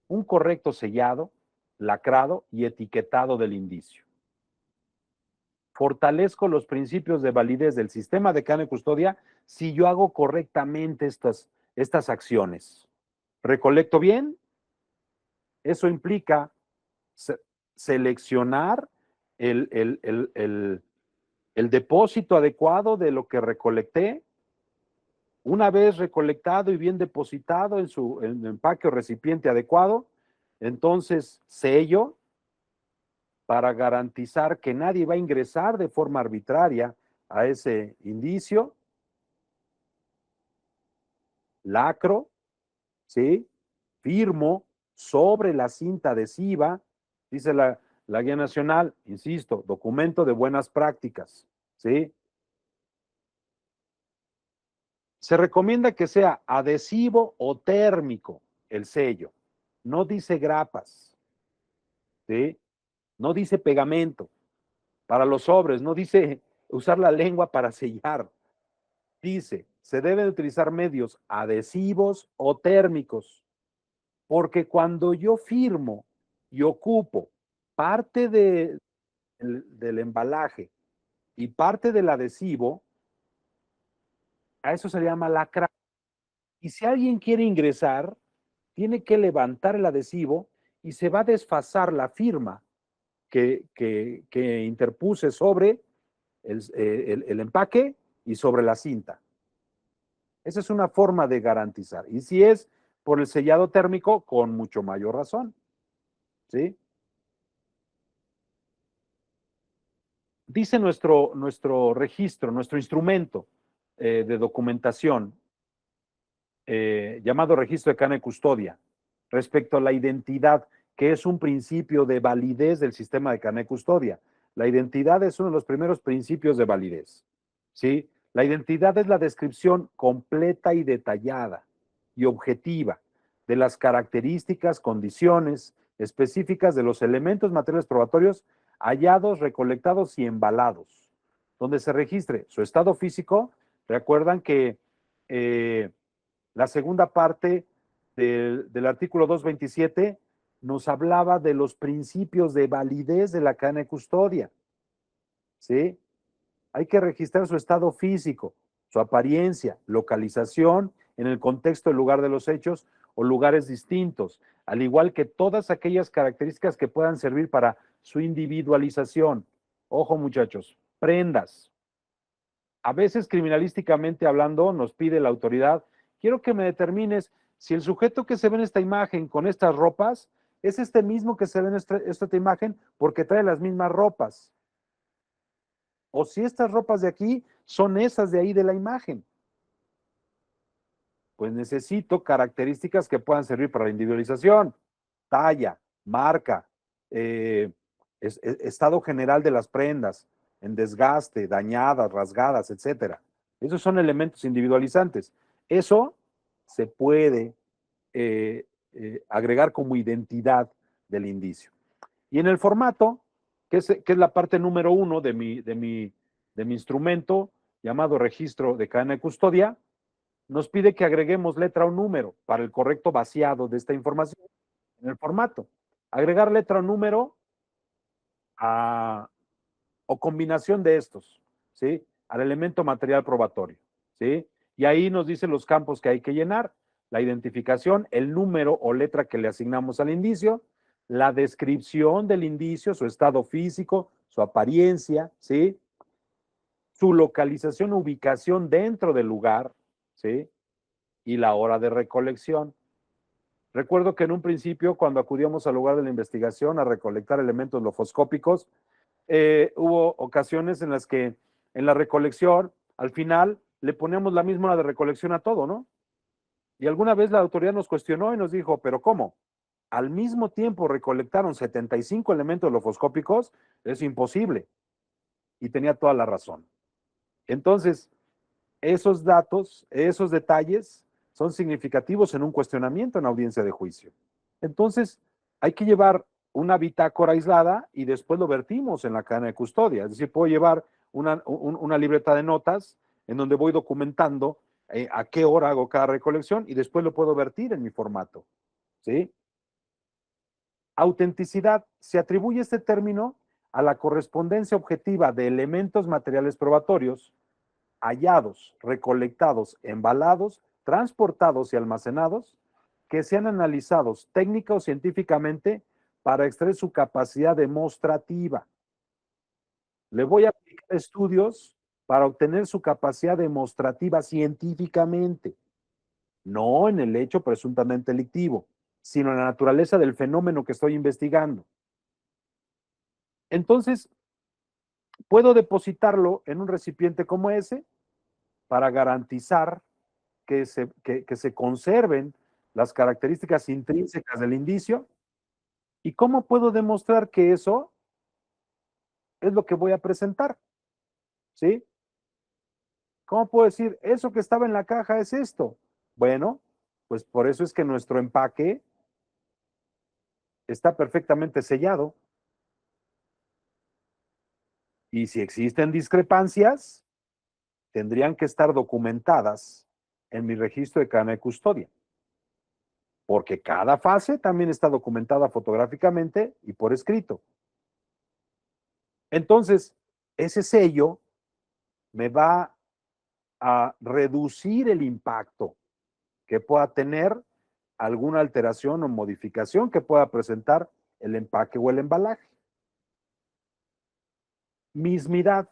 un correcto sellado, lacrado y etiquetado del indicio. Fortalezco los principios de validez del sistema de cadena de custodia si yo hago correctamente estas acciones. ¿Recolecto bien? Eso implica seleccionar el depósito adecuado de lo que recolecté. Una vez recolectado y bien depositado en su empaque o recipiente adecuado, entonces sello para garantizar que nadie va a ingresar de forma arbitraria a ese indicio. Lacro, ¿sí? Firmo sobre la cinta adhesiva, dice la guía nacional, insisto, documento de buenas prácticas, ¿sí? Se recomienda que sea adhesivo o térmico el sello, no dice grapas, ¿sí? No dice pegamento para los sobres, no dice usar la lengua para sellar, dice, se deben utilizar medios adhesivos o térmicos, porque cuando yo firmo y ocupo parte del embalaje y parte del adhesivo, a eso se le llama lacra. Y si alguien quiere ingresar, tiene que levantar el adhesivo y se va a desfasar la firma que interpuse sobre el empaque y sobre la cinta. Esa es una forma de garantizar. Y si es por el sellado térmico, con mucho mayor razón. ¿Sí? Dice nuestro registro, nuestro instrumento de documentación, llamado registro de cadena de custodia, respecto a la identidad, que es un principio de validez del sistema de cadena de custodia. La identidad es uno de los primeros principios de validez. ¿Sí? La identidad es la descripción completa y detallada y objetiva de las características, condiciones específicas de los elementos materiales probatorios hallados, recolectados y embalados, donde se registre su estado físico. Recuerdan que la segunda parte del artículo 227 nos hablaba de los principios de validez de la cadena de custodia. ¿Sí? Hay que registrar su estado físico, su apariencia, localización en el contexto del lugar de los hechos o lugares distintos, al igual que todas aquellas características que puedan servir para su individualización. Ojo, muchachos, prendas. A veces, criminalísticamente hablando, nos pide la autoridad, quiero que me determines si el sujeto que se ve en esta imagen con estas ropas es este mismo que se ve en esta imagen porque trae las mismas ropas. O si estas ropas de aquí son esas de ahí de la imagen. Pues necesito características que puedan servir para la individualización. Talla, marca, estado general de las prendas, en desgaste, dañadas, rasgadas, etcétera. Esos son elementos individualizantes. Eso se puede agregar como identidad del indicio. Y en el formato, que es la parte número 1 de mi instrumento llamado registro de cadena de custodia, nos pide que agreguemos letra o número para el correcto vaciado de esta información en el formato. Agregar letra o número o combinación de estos, ¿sí? Al elemento material probatorio, ¿sí? Y ahí nos dicen los campos que hay que llenar, la identificación, el número o letra que le asignamos al indicio, la descripción del indicio, su estado físico, su apariencia, ¿sí? Su localización, ubicación dentro del lugar, ¿sí? Y la hora de recolección. Recuerdo que en un principio, cuando acudíamos al lugar de la investigación a recolectar elementos lofoscópicos, hubo ocasiones en las que en la recolección, al final, le poníamos la misma hora de recolección a todo, ¿no? Y alguna vez la autoridad nos cuestionó y nos dijo, ¿pero cómo? Al mismo tiempo recolectaron 75 elementos lofoscópicos, es imposible. Y tenía toda la razón. Entonces, esos datos, esos detalles son significativos en un cuestionamiento en audiencia de juicio. Entonces, hay que llevar una bitácora aislada y después lo vertimos en la cadena de custodia. Es decir, puedo llevar una libreta de notas en donde voy documentando a qué hora hago cada recolección y después lo puedo vertir en mi formato. ¿Sí? Autenticidad. Se atribuye este término a la correspondencia objetiva de elementos materiales probatorios hallados, recolectados, embalados, transportados y almacenados, que sean analizados técnica o científicamente para extraer su capacidad demostrativa. Le voy a aplicar estudios para obtener su capacidad demostrativa científicamente, no en el hecho presuntamente delictivo, sino en la naturaleza del fenómeno que estoy investigando. Entonces, puedo depositarlo en un recipiente como ese para garantizar que se conserven las características intrínsecas del indicio. ¿Y cómo puedo demostrar que eso es lo que voy a presentar? ¿Sí? ¿Cómo puedo decir, eso que estaba en la caja es esto? Bueno, pues por eso es que nuestro empaque está perfectamente sellado. Y si existen discrepancias, tendrían que estar documentadas en mi registro de cadena de custodia. Porque cada fase también está documentada fotográficamente y por escrito. Entonces, ese sello me va a reducir el impacto que pueda tener alguna alteración o modificación que pueda presentar el empaque o el embalaje. Mismidad.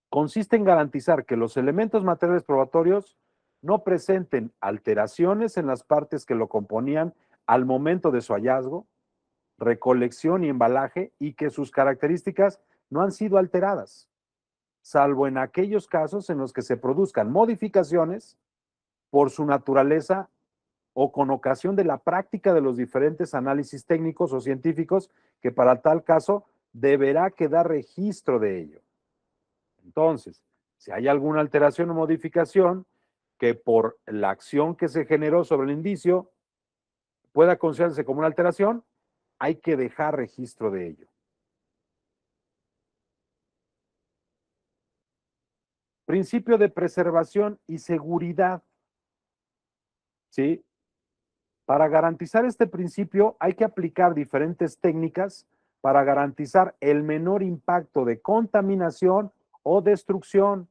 Consiste en garantizar que los elementos materiales probatorios no presenten alteraciones en las partes que lo componían al momento de su hallazgo, recolección y embalaje, y que sus características no han sido alteradas, salvo en aquellos casos en los que se produzcan modificaciones por su naturaleza o con ocasión de la práctica de los diferentes análisis técnicos o científicos, que para tal caso deberá quedar registro de ello. Entonces, si hay alguna alteración o modificación que por la acción que se generó sobre el indicio pueda considerarse como una alteración, hay que dejar registro de ello. Principio de preservación y seguridad. ¿Sí? Para garantizar este principio hay que aplicar diferentes técnicas para garantizar el menor impacto de contaminación o destrucción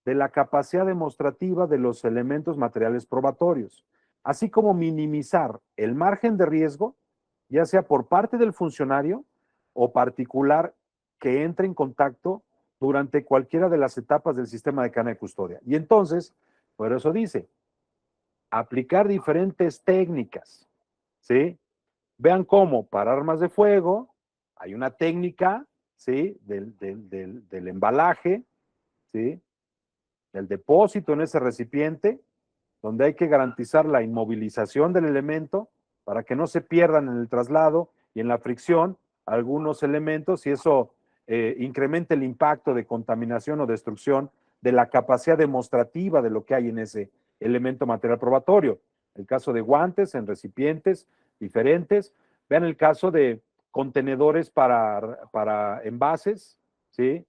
de la capacidad demostrativa de los elementos materiales probatorios, así como minimizar el margen de riesgo, ya sea por parte del funcionario o particular que entre en contacto durante cualquiera de las etapas del sistema de cadena de custodia. Y entonces, por eso dice, aplicar diferentes técnicas, ¿sí? Vean cómo para armas de fuego hay una técnica, ¿sí? Del embalaje, ¿sí? Del depósito en ese recipiente, donde hay que garantizar la inmovilización del elemento para que no se pierdan en el traslado y en la fricción algunos elementos y eso incremente el impacto de contaminación o destrucción de la capacidad demostrativa de lo que hay en ese elemento material probatorio. El caso de guantes en recipientes diferentes. Vean el caso de contenedores para envases, ¿sí?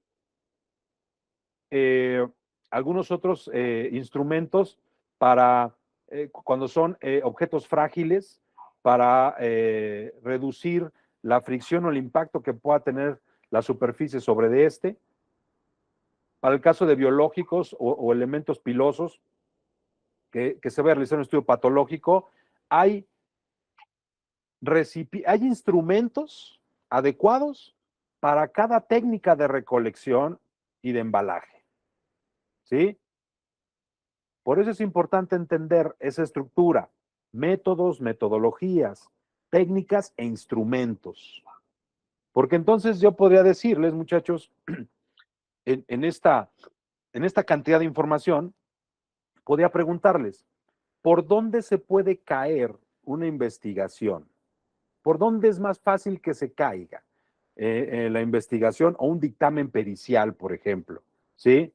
Algunos otros instrumentos para cuando son objetos frágiles, para reducir la fricción o el impacto que pueda tener la superficie sobre de este. Para el caso de biológicos o elementos pilosos, que se va a realizar un estudio patológico, hay instrumentos adecuados para cada técnica de recolección y de embalaje. ¿Sí? Por eso es importante entender esa estructura, métodos, metodologías, técnicas e instrumentos. Porque entonces yo podría decirles, muchachos, en esta cantidad de información, podría preguntarles, ¿por dónde se puede caer una investigación? ¿Por dónde es más fácil que se caiga la investigación o un dictamen pericial, por ejemplo? ¿Sí?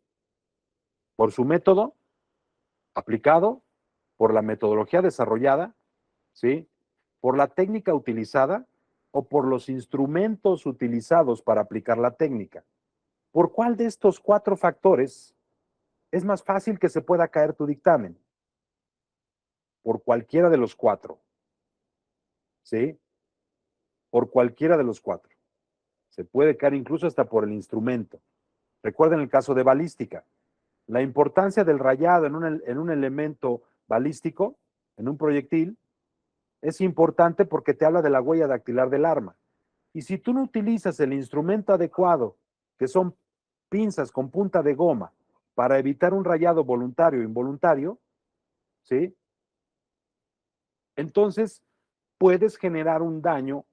¿Por su método aplicado? ¿Por la metodología desarrollada? ¿Sí? ¿Por la técnica utilizada o por los instrumentos utilizados para aplicar la técnica? ¿Por cuál de estos 4 factores es más fácil que se pueda caer tu dictamen? Por cualquiera de los 4. ¿Sí? Por cualquiera de los 4. Se puede caer incluso hasta por el instrumento. Recuerden el caso de balística. La importancia del rayado en un elemento balístico, en un proyectil, es importante porque te habla de la huella dactilar del arma. Y si tú no utilizas el instrumento adecuado, que son pinzas con punta de goma, para evitar un rayado voluntario o involuntario, ¿sí? Entonces puedes generar un daño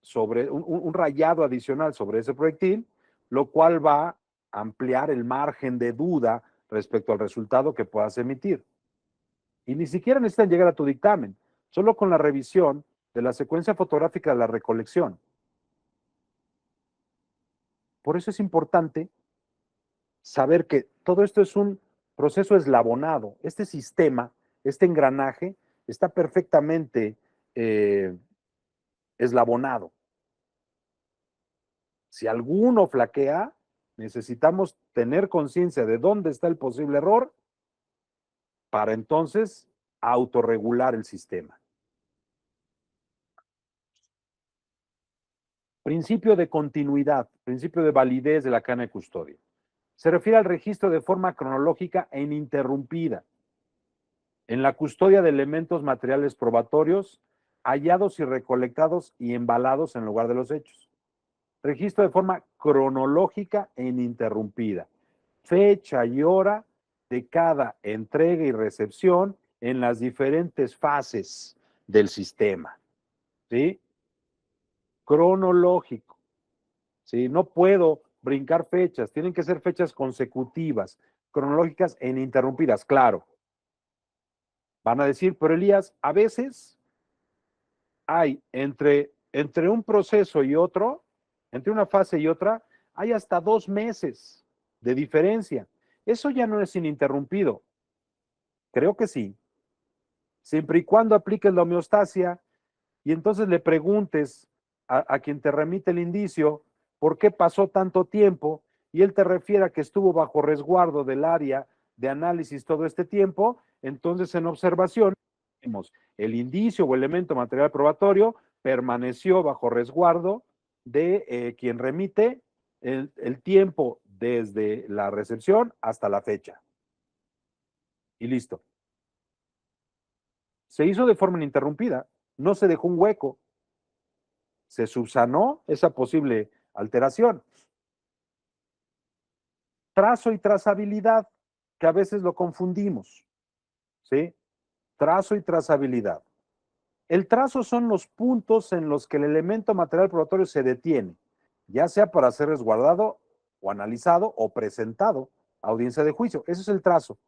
sobre un rayado adicional sobre ese proyectil, lo cual va a ampliar el margen de duda respecto al resultado que puedas emitir. Y ni siquiera necesitan llegar a tu dictamen, solo con la revisión de la secuencia fotográfica de la recolección. Por eso es importante saber que todo esto es un proceso eslabonado. Este sistema, este engranaje, está perfectamente eslabonado. Si alguno flaquea, necesitamos tener conciencia de dónde está el posible error para entonces autorregular el sistema. Principio de continuidad, principio de validez de la cadena de custodia. Se refiere al registro de forma cronológica e ininterrumpida en la custodia de elementos materiales probatorios hallados y recolectados y embalados en lugar de los hechos. Registro de forma cronológica e ininterrumpida. Fecha y hora de cada entrega y recepción en las diferentes fases del sistema. ¿Sí? Cronológico. ¿Sí? No puedo brincar fechas, tienen que ser fechas consecutivas, cronológicas e ininterrumpidas, claro. Van a decir, pero Elías, a veces hay entre un proceso y otro, entre una fase y otra, hay hasta 2 meses de diferencia. Eso ya no es ininterrumpido. Creo que sí. Siempre y cuando apliques la homeostasia y entonces le preguntes a quien te remite el indicio por qué pasó tanto tiempo y él te refiere a que estuvo bajo resguardo del área de análisis todo este tiempo, entonces en observación el indicio o elemento material probatorio permaneció bajo resguardo de quien remite el tiempo desde la recepción hasta la fecha. Y listo. Se hizo de forma ininterrumpida, no se dejó un hueco, se subsanó esa posible alteración. Trazo y trazabilidad, que a veces lo confundimos, ¿sí? Trazo y trazabilidad. El trazo son los puntos en los que el elemento material probatorio se detiene, ya sea para ser resguardado o analizado o presentado a audiencia de juicio. Eso es el trazo.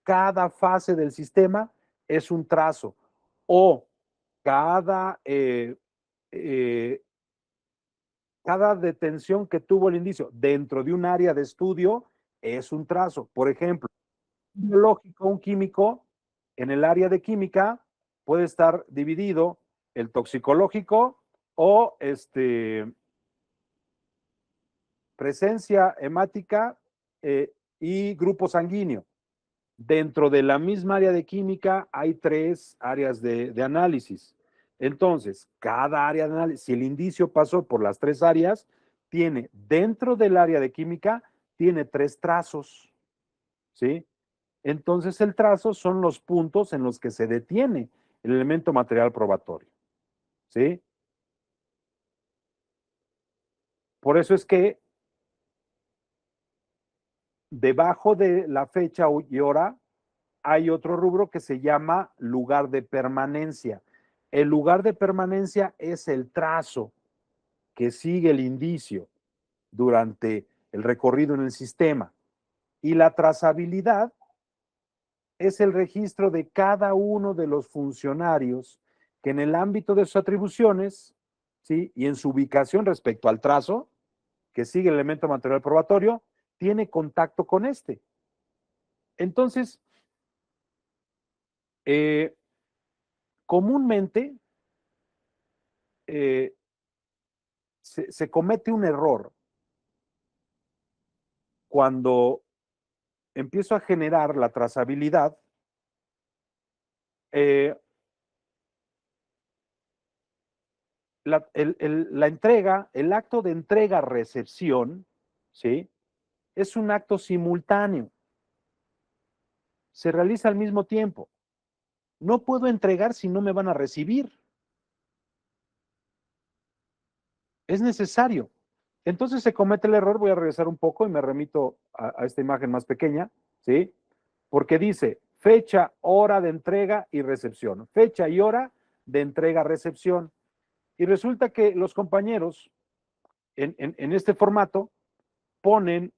Cada fase del sistema es un trazo o cada, cada detención que tuvo el indicio dentro de un área de estudio es un trazo. Por ejemplo, un biológico, un químico, en el área de química puede estar dividido el toxicológico o presencia hemática y grupo sanguíneo. Dentro de la misma área de química hay 3 áreas de análisis. Entonces, cada área de análisis, si el indicio pasó por las 3 áreas, tiene dentro del área de química, tiene 3 trazos, ¿sí? Entonces, el trazo son los puntos en los que se detiene el elemento material probatorio, ¿sí? Por eso es que debajo de la fecha y hora hay otro rubro que se llama lugar de permanencia. El lugar de permanencia es el trazo que sigue el indicio durante el recorrido en el sistema. Y la trazabilidad es el registro de cada uno de los funcionarios que en el ámbito de sus atribuciones, ¿sí? Y en su ubicación respecto al trazo que sigue el elemento material probatorio, tiene contacto con este. Entonces, comúnmente se comete un error cuando empiezo a generar la trazabilidad. La entrega, el acto de entrega-recepción, ¿sí? Es un acto simultáneo. Se realiza al mismo tiempo. No puedo entregar si no me van a recibir. Es necesario. Entonces se comete el error, voy a regresar un poco y me remito a esta imagen más pequeña, ¿sí? Porque dice fecha, hora de entrega y recepción. Fecha y hora de entrega-recepción. Y resulta que los compañeros en este formato ponen,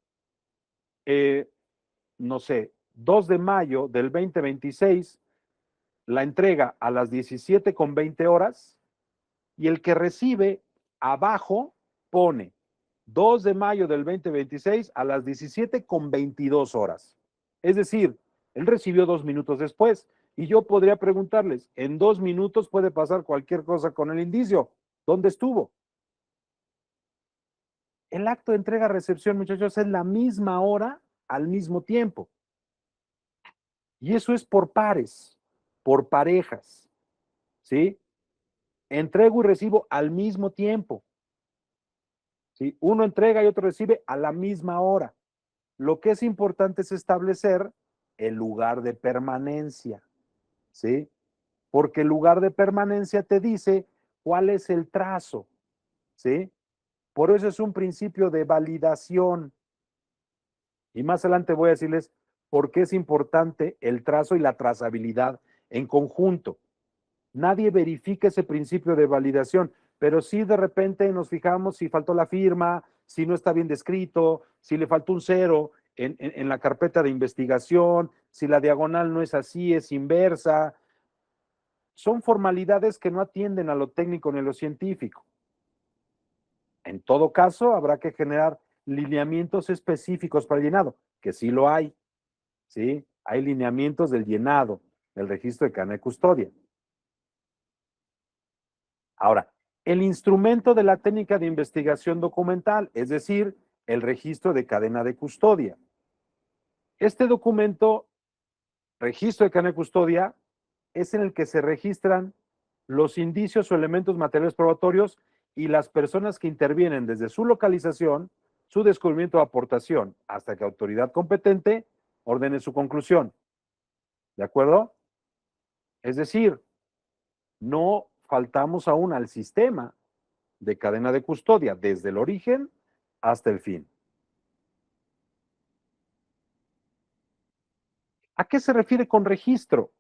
no sé, 2 de mayo del 2026, la entrega a las 17:20 y el que recibe abajo pone 2 de mayo del 2026 a las 17:22. Es decir, él recibió 2 minutos después y yo podría preguntarles, en 2 minutos puede pasar cualquier cosa con el indicio. ¿Dónde estuvo? El acto de entrega-recepción, muchachos, es la misma hora al mismo tiempo. Y eso es por pares, por parejas, ¿sí? Entrego y recibo al mismo tiempo, ¿sí? Uno entrega y otro recibe a la misma hora. Lo que es importante es establecer el lugar de permanencia, ¿sí? Porque el lugar de permanencia te dice cuál es el trazo, ¿sí? Por eso es un principio de validación. Y más adelante voy a decirles por qué es importante el trazo y la trazabilidad en conjunto. Nadie verifica ese principio de validación, pero sí de repente nos fijamos si faltó la firma, si no está bien descrito, si le faltó un cero en la carpeta de investigación, si la diagonal no es así, es inversa. Son formalidades que no atienden a lo técnico ni a lo científico. En todo caso, habrá que generar lineamientos específicos para el llenado, que sí lo hay, ¿sí? Hay lineamientos del llenado, del registro de cadena de custodia. Ahora, el instrumento de la técnica de investigación documental, es decir, el registro de cadena de custodia. Este documento, registro de cadena de custodia, es en el que se registran los indicios o elementos materiales probatorios y las personas que intervienen desde su localización, su descubrimiento o aportación, hasta que autoridad competente ordene su conclusión. ¿De acuerdo? Es decir, no faltamos aún al sistema de cadena de custodia desde el origen hasta el fin. ¿A qué se refiere con registro?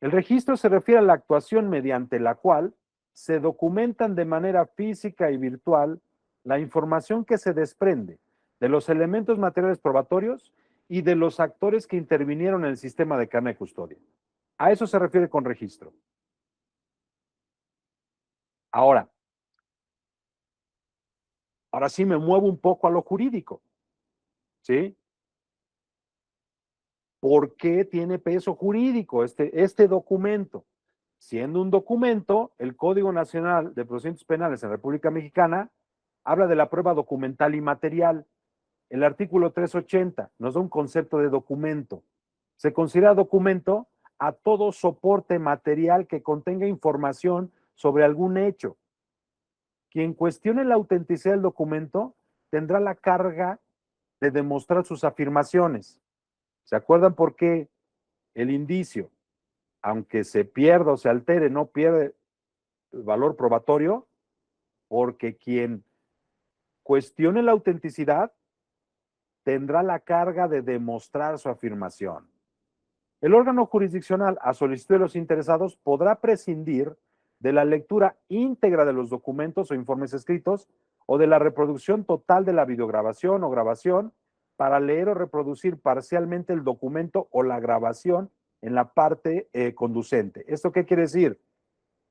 El registro se refiere a la actuación mediante la cual se documentan de manera física y virtual la información que se desprende de los elementos materiales probatorios y de los actores que intervinieron en el sistema de cadena de custodia. A eso se refiere con registro. Ahora sí me muevo un poco a lo jurídico, ¿sí? ¿Por qué tiene peso jurídico este documento? Siendo un documento, el Código Nacional de Procedimientos Penales en República Mexicana habla de la prueba documental y material. El artículo 380 nos da un concepto de documento. Se considera documento a todo soporte material que contenga información sobre algún hecho. Quien cuestione la autenticidad del documento tendrá la carga de demostrar sus afirmaciones. ¿Se acuerdan por qué el indicio, aunque se pierda o se altere, no pierde el valor probatorio? Porque quien cuestione la autenticidad tendrá la carga de demostrar su afirmación. El órgano jurisdiccional, a solicitud de los interesados, podrá prescindir de la lectura íntegra de los documentos o informes escritos o de la reproducción total de la videograbación o grabación para leer o reproducir parcialmente el documento o la grabación en la parte conducente. ¿Esto qué quiere decir?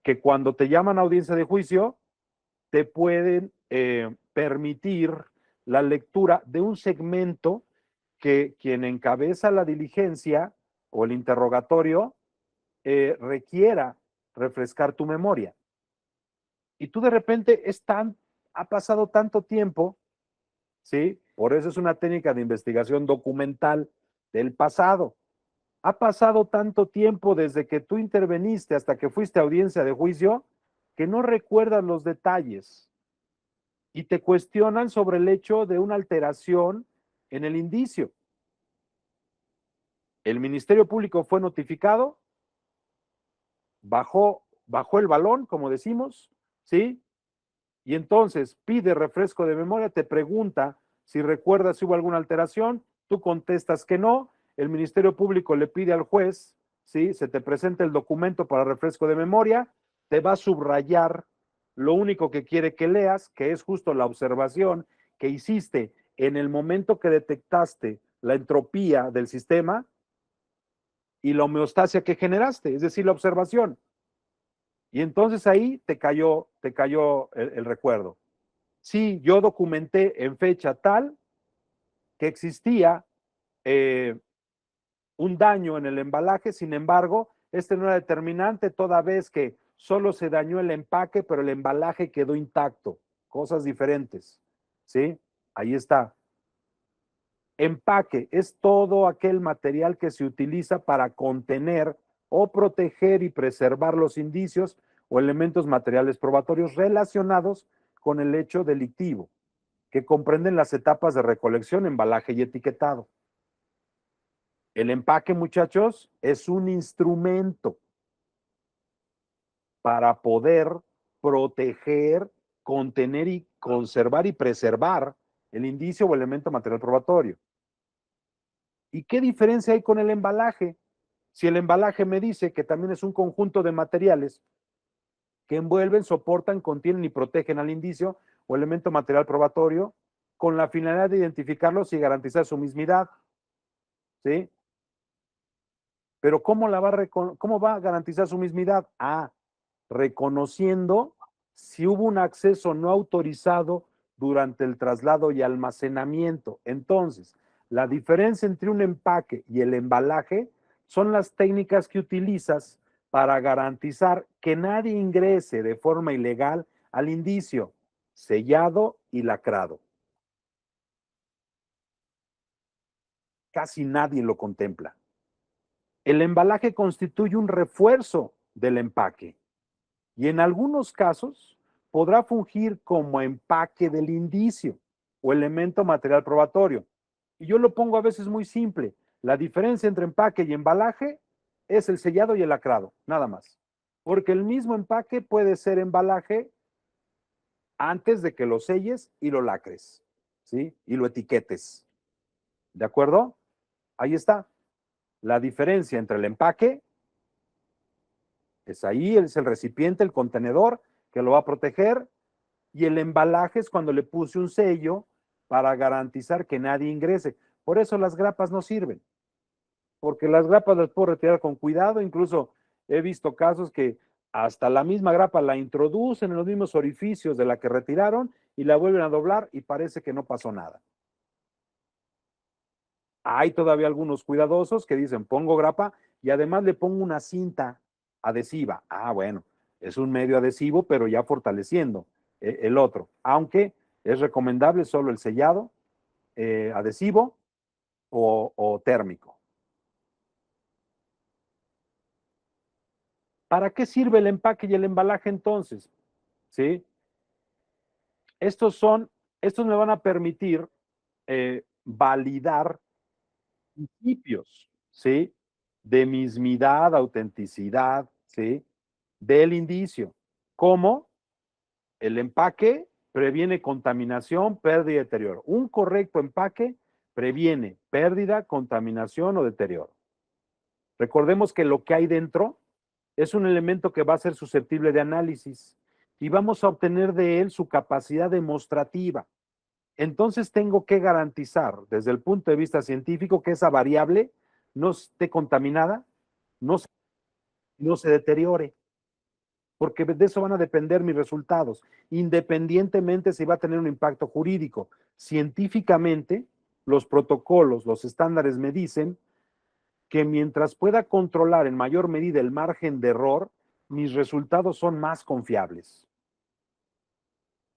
Que cuando te llaman a audiencia de juicio, te pueden permitir la lectura de un segmento que quien encabeza la diligencia o el interrogatorio requiera refrescar tu memoria. Y tú de repente ha pasado tanto tiempo, ¿sí? Por eso es una técnica de investigación documental del pasado. Ha pasado tanto tiempo desde que tú interveniste hasta que fuiste a audiencia de juicio que no recuerdas los detalles y te cuestionan sobre el hecho de una alteración en el indicio. El Ministerio Público fue notificado, bajó el balón, como decimos, ¿sí? Y entonces pide refresco de memoria, te pregunta si recuerdas si hubo alguna alteración, tú contestas que no, el Ministerio Público le pide al juez, ¿sí? Se te presenta el documento para refresco de memoria, te va a subrayar lo único que quiere que leas, que es justo la observación que hiciste en el momento que detectaste la entropía del sistema y la homeostasia que generaste, es decir, la observación. Y entonces ahí te cayó el recuerdo. Sí, yo documenté en fecha tal que existía un daño en el embalaje, sin embargo, este no era determinante, toda vez que solo se dañó el empaque, pero el embalaje quedó intacto, cosas diferentes, ¿sí? Ahí está. Empaque es todo aquel material que se utiliza para contener o proteger y preservar los indicios o elementos materiales probatorios relacionados con el hecho delictivo, que comprenden las etapas de recolección, embalaje y etiquetado. El empaque, muchachos, es un instrumento para poder proteger, contener y conservar y preservar el indicio o elemento material probatorio. ¿Y qué diferencia hay con el embalaje? Si el embalaje me dice que también es un conjunto de materiales que envuelven, soportan, contienen y protegen al indicio o elemento material probatorio con la finalidad de identificarlos y garantizar su mismidad, ¿sí? Pero ¿cómo va a garantizar su mismidad? Reconociendo si hubo un acceso no autorizado durante el traslado y almacenamiento. Entonces, la diferencia entre un empaque y el embalaje son las técnicas que utilizas para garantizar que nadie ingrese de forma ilegal al indicio, sellado y lacrado. Casi nadie lo contempla. El embalaje constituye un refuerzo del empaque y en algunos casos podrá fungir como empaque del indicio o elemento material probatorio. Y yo lo pongo a veces muy simple. La diferencia entre empaque y embalaje es el sellado y el lacrado, nada más. Porque el mismo empaque puede ser embalaje antes de que lo selles y lo lacres, ¿sí? Y lo etiquetes. ¿De acuerdo? Ahí está. La diferencia entre el empaque es ahí, es el recipiente, el contenedor que lo va a proteger, y el embalaje es cuando le puse un sello para garantizar que nadie ingrese. Por eso las grapas no sirven, porque las grapas las puedo retirar con cuidado. Incluso he visto casos que hasta la misma grapa la introducen en los mismos orificios de la que retiraron y la vuelven a doblar y parece que no pasó nada. Hay todavía algunos cuidadosos que dicen pongo grapa y además le pongo una cinta adhesiva. Ah, bueno, es un medio adhesivo, pero ya fortaleciendo el otro. Aunque es recomendable solo el sellado adhesivo o térmico. ¿Para qué sirve el empaque y el embalaje entonces? ¿Sí? Estos me van a permitir validar principios, ¿sí? De mismidad, autenticidad, ¿sí? Del indicio. ¿Cómo? El empaque previene contaminación, pérdida y deterioro. Un correcto empaque previene pérdida, contaminación o deterioro. Recordemos que lo que hay dentro es un elemento que va a ser susceptible de análisis y vamos a obtener de él su capacidad demostrativa. Entonces tengo que garantizar desde el punto de vista científico que esa variable no esté contaminada, no se, no se deteriore, porque de eso van a depender mis resultados, independientemente si va a tener un impacto jurídico. Científicamente, los protocolos, los estándares me dicen que mientras pueda controlar en mayor medida el margen de error, mis resultados son más confiables.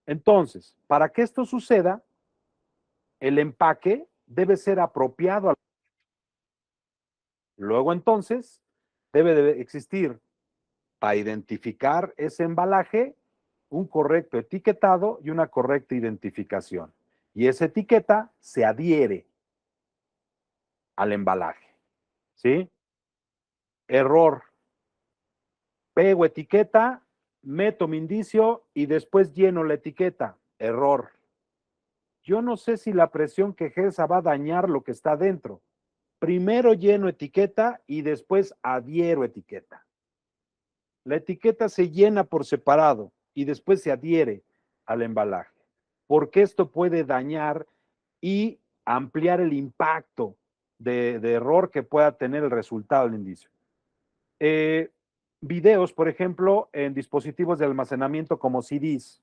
Entonces, para que esto suceda, el empaque debe ser apropiado. Luego, entonces, debe de existir para identificar ese embalaje un correcto etiquetado y una correcta identificación. Y esa etiqueta se adhiere al embalaje. ¿Sí? Error. Pego etiqueta, meto mi indicio y después lleno la etiqueta. Error. Yo no sé si la presión que ejerza va a dañar lo que está dentro. Primero lleno etiqueta y después adhiero etiqueta. La etiqueta se llena por separado y después se adhiere al embalaje, porque esto puede dañar y ampliar el impacto de error que pueda tener el resultado del indicio. Videos, por ejemplo, en dispositivos de almacenamiento como CDs.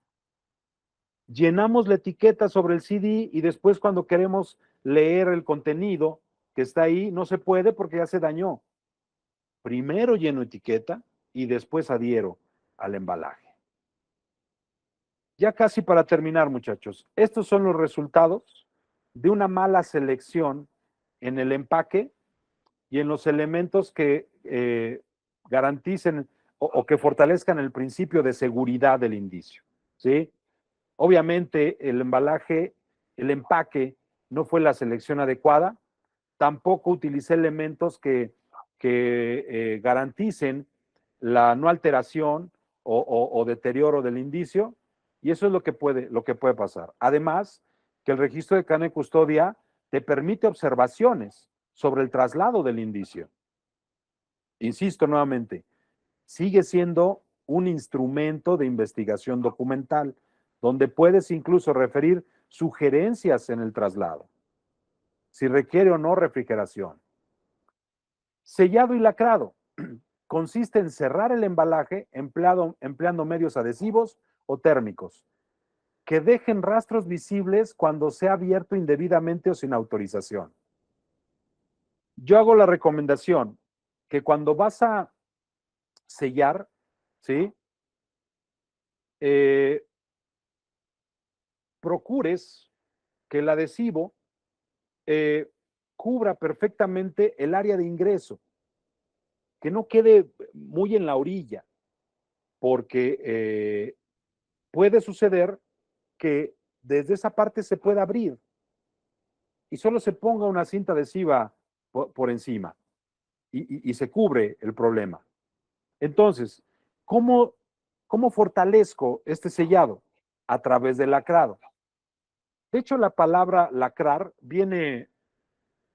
Llenamos la etiqueta sobre el CD y después cuando queremos leer el contenido que está ahí, no se puede porque ya se dañó. Primero lleno etiqueta y después adhiero al embalaje. Ya casi para terminar, muchachos, estos son los resultados de una mala selección en el empaque y en los elementos que garanticen o que fortalezcan el principio de seguridad del indicio. ¿Sí? Obviamente el embalaje, el empaque no fue la selección adecuada, tampoco utilicé elementos que garanticen la no alteración o deterioro del indicio, y eso es lo que puede pasar. Además, que el registro de cadena de custodia te permite observaciones sobre el traslado del indicio. Insisto nuevamente, sigue siendo un instrumento de investigación documental, donde puedes incluso referir sugerencias en el traslado, si requiere o no refrigeración. Sellado y lacrado. Consiste en cerrar el embalaje empleando medios adhesivos o térmicos, que dejen rastros visibles cuando sea abierto indebidamente o sin autorización. Yo hago la recomendación que cuando vas a sellar, ¿sí? Procures que el adhesivo cubra perfectamente el área de ingreso, que no quede muy en la orilla, porque puede suceder que desde esa parte se pueda abrir y solo se ponga una cinta adhesiva por encima y se cubre el problema. Entonces, ¿cómo fortalezco este sellado? A través del lacrado. De hecho, la palabra lacrar viene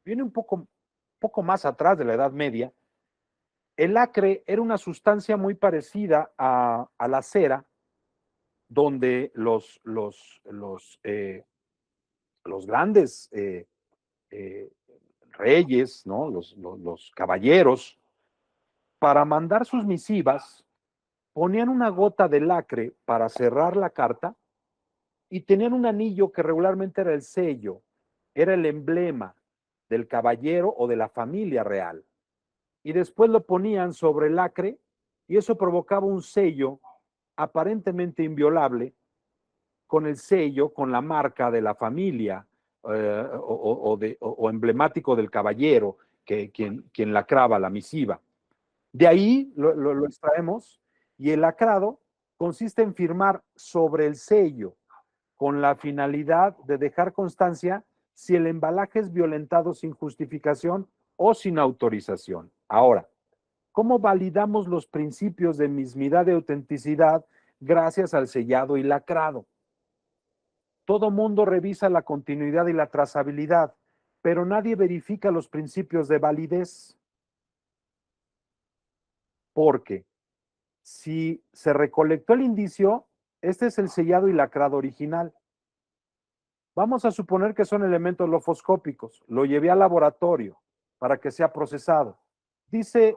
un poco más atrás de la Edad Media. El lacre era una sustancia muy parecida a la cera, donde los grandes reyes, ¿no? Los caballeros, para mandar sus misivas, ponían una gota de lacre para cerrar la carta y tenían un anillo que regularmente era el sello, era el emblema del caballero o de la familia real. Y después lo ponían sobre el lacre y eso provocaba un sello aparentemente inviolable con el sello, con la marca de la familia o emblemático del caballero quien lacraba la misiva. De ahí lo extraemos y el lacrado consiste en firmar sobre el sello con la finalidad de dejar constancia si el embalaje es violentado sin justificación o sin autorización. Ahora, ¿cómo validamos los principios de mismidad y autenticidad gracias al sellado y lacrado? Todo mundo revisa la continuidad y la trazabilidad, pero nadie verifica los principios de validez. Porque si se recolectó el indicio, este es el sellado y lacrado original. Vamos a suponer que son elementos lofoscópicos. Lo llevé al laboratorio para que sea procesado. Dice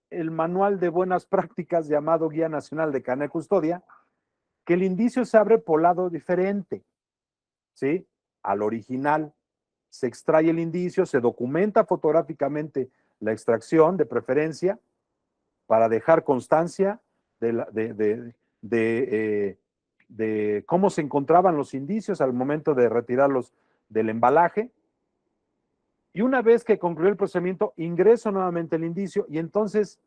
el manual de buenas prácticas llamado Guía Nacional de Cadena de Custodia que el indicio se abre por lado diferente, ¿sí? Al original. Se extrae el indicio, se documenta fotográficamente la extracción de preferencia para dejar constancia de cómo se encontraban los indicios al momento de retirarlos del embalaje. Y una vez que concluyó el procedimiento, ingreso nuevamente el indicio y entonces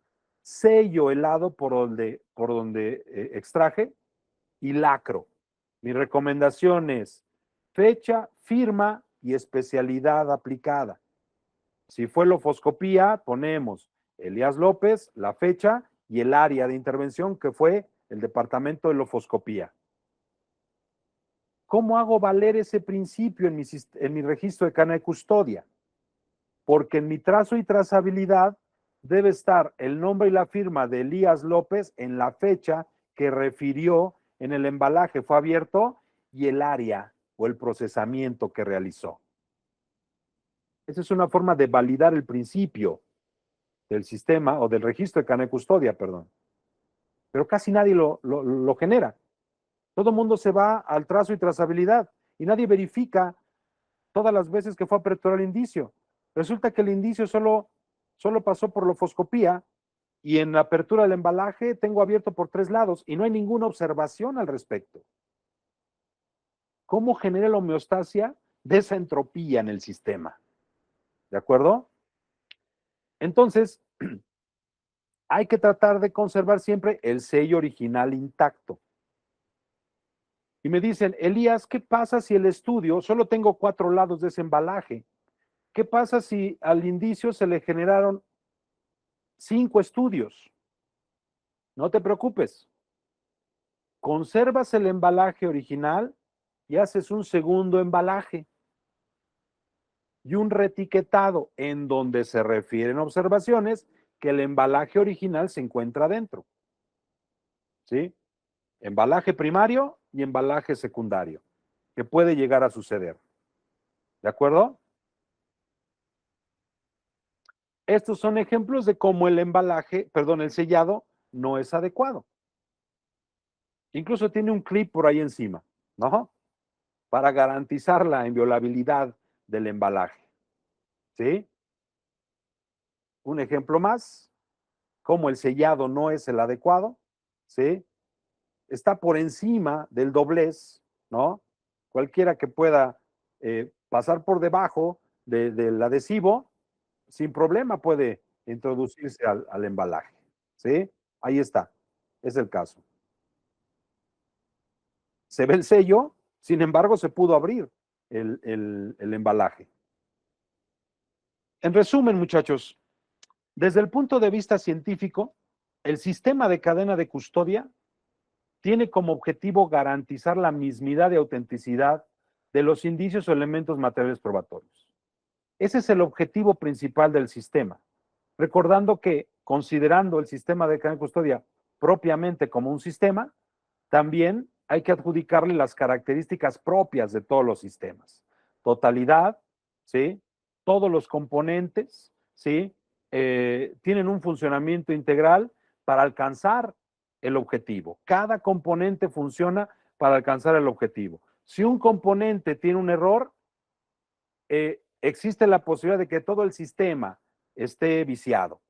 sello el lado por donde extraje y lacro. Mi recomendación es fecha, firma y especialidad aplicada. Si fue lofoscopía, ponemos Elías López, la fecha y el área de intervención que fue el departamento de lofoscopía. ¿Cómo hago valer ese principio en mi registro de cadena de custodia? Porque en mi trazo y trazabilidad debe estar el nombre y la firma de Elías López en la fecha que refirió en el embalaje fue abierto y el área o el procesamiento que realizó. Esa es una forma de validar el principio del sistema o del registro de cadena de custodia, perdón. Pero casi nadie lo genera. Todo el mundo se va al trazo y trazabilidad y nadie verifica todas las veces que fue aperturado el indicio. Resulta que el indicio solo pasó por lofoscopía y en la apertura del embalaje tengo abierto por 3 lados y no hay ninguna observación al respecto. ¿Cómo genera la homeostasia de esa entropía en el sistema? ¿De acuerdo? Entonces, hay que tratar de conservar siempre el sello original intacto. Y me dicen, Elías, ¿qué pasa si el estudio, solo tengo 4 lados de ese embalaje? ¿Qué pasa si al indicio se le generaron 5 estudios? No te preocupes. Conservas el embalaje original y haces un segundo embalaje y un retiquetado en donde se refieren observaciones que el embalaje original se encuentra dentro. ¿Sí? Embalaje primario y embalaje secundario, que puede llegar a suceder. ¿De acuerdo? Estos son ejemplos de cómo el el sellado no es adecuado. Incluso tiene un clip por ahí encima, ¿no? Para garantizar la inviolabilidad del embalaje. ¿Sí? Un ejemplo más, cómo el sellado no es el adecuado, ¿sí? Está por encima del doblez, ¿no? Cualquiera que pueda pasar por debajo del adhesivo, sin problema puede introducirse al embalaje, ¿sí? Ahí está, es el caso. Se ve el sello, sin embargo, se pudo abrir el embalaje. En resumen, muchachos, desde el punto de vista científico, el sistema de cadena de custodia tiene como objetivo garantizar la mismidad y autenticidad de los indicios o elementos materiales probatorios. Ese es el objetivo principal del sistema. Recordando que, considerando el sistema de cadena de custodia propiamente como un sistema, también hay que adjudicarle las características propias de todos los sistemas. Totalidad, ¿sí? Todos los componentes, ¿sí? Tienen un funcionamiento integral para alcanzar el objetivo. Cada componente funciona para alcanzar el objetivo. Si un componente tiene un error, existe la posibilidad de que todo el sistema esté viciado.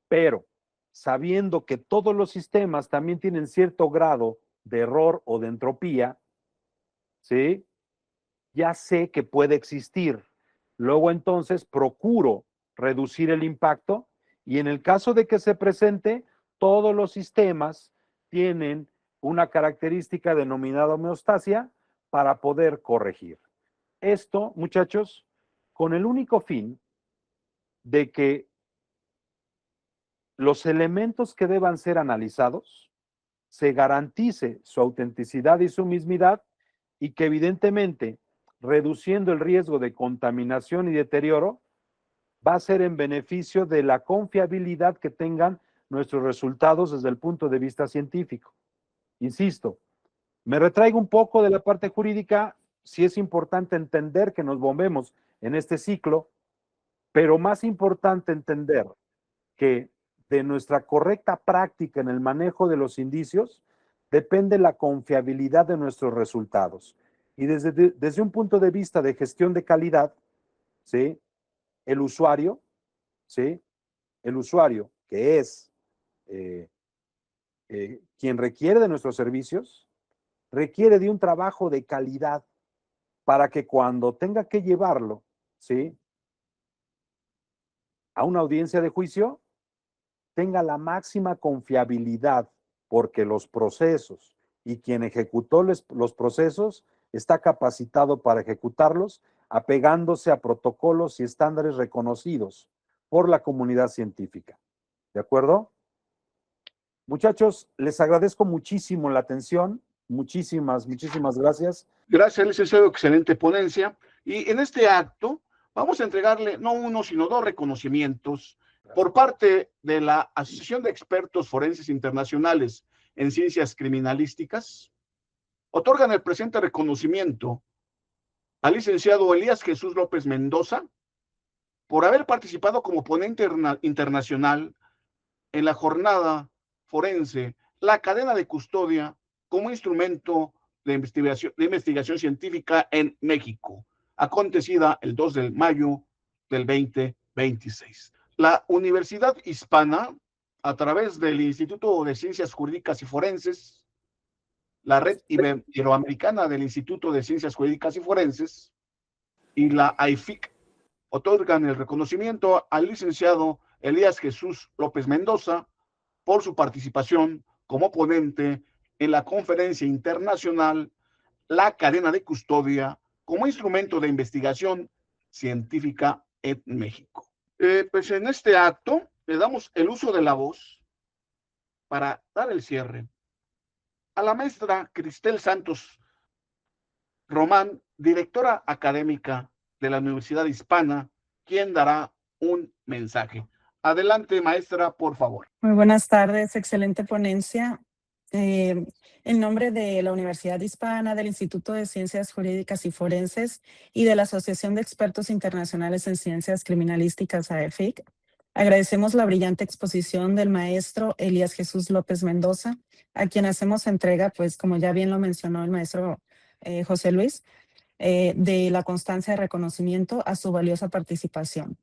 Pero sabiendo que todos los sistemas también tienen cierto grado de error o de entropía, ¿sí? Ya sé que puede existir. Luego entonces procuro reducir el impacto y en el caso de que se presente, todos los sistemas tienen una característica denominada homeostasia para poder corregir. Esto, muchachos, con el único fin de que los elementos que deban ser analizados se garantice su autenticidad y su mismidad y que evidentemente, reduciendo el riesgo de contaminación y deterioro, va a ser en beneficio de la confiabilidad que tengan nuestros resultados desde el punto de vista científico. Insisto, me retraigo un poco de la parte jurídica, sí es importante entender que nos movemos en este ciclo, pero más importante entender que de nuestra correcta práctica en el manejo de los indicios depende la confiabilidad de nuestros resultados. Y desde un punto de vista de gestión de calidad, ¿sí? El usuario, ¿sí? El usuario, que es quien requiere de nuestros servicios, requiere de un trabajo de calidad para que cuando tenga que llevarlo, ¿sí? A una audiencia de juicio, tenga la máxima confiabilidad, porque los procesos y quien ejecutó los procesos está capacitado para ejecutarlos, apegándose a protocolos y estándares reconocidos por la comunidad científica. ¿De acuerdo? Muchachos, les agradezco muchísimo la atención. Muchísimas gracias. Gracias, licenciado, excelente ponencia. Y en este acto vamos a entregarle no uno, sino dos reconocimientos por parte de la Asociación de Expertos Forenses Internacionales en Ciencias Criminalísticas. Otorgan el presente reconocimiento al licenciado Elías Jesús López Mendoza por haber participado como ponente internacional en la jornada forense, la cadena de custodia como instrumento de investigación científica en México, acontecida el 2 de mayo del 2026. La Universidad Hispana, a través del Instituto de Ciencias Jurídicas y Forenses, la Red Iberoamericana del Instituto de Ciencias Jurídicas y Forenses y la AIFIC, otorgan el reconocimiento al licenciado Elías Jesús López Mendoza por su participación como ponente en la conferencia internacional La cadena de custodia como instrumento de investigación científica en México. Pues en este acto le damos el uso de la voz para dar el cierre a la maestra Cristel Santos Román, directora académica de la Universidad Hispana, quien dará un mensaje. Adelante, maestra, por favor. Muy buenas tardes, excelente ponencia. En nombre de la Universidad Hispana, del Instituto de Ciencias Jurídicas y Forenses y de la Asociación de Expertos Internacionales en Ciencias Criminalísticas, AEFIC, agradecemos la brillante exposición del maestro Elías Jesús López Mendoza, a quien hacemos entrega, pues como ya bien lo mencionó el maestro José Luis, de la constancia de reconocimiento a su valiosa participación.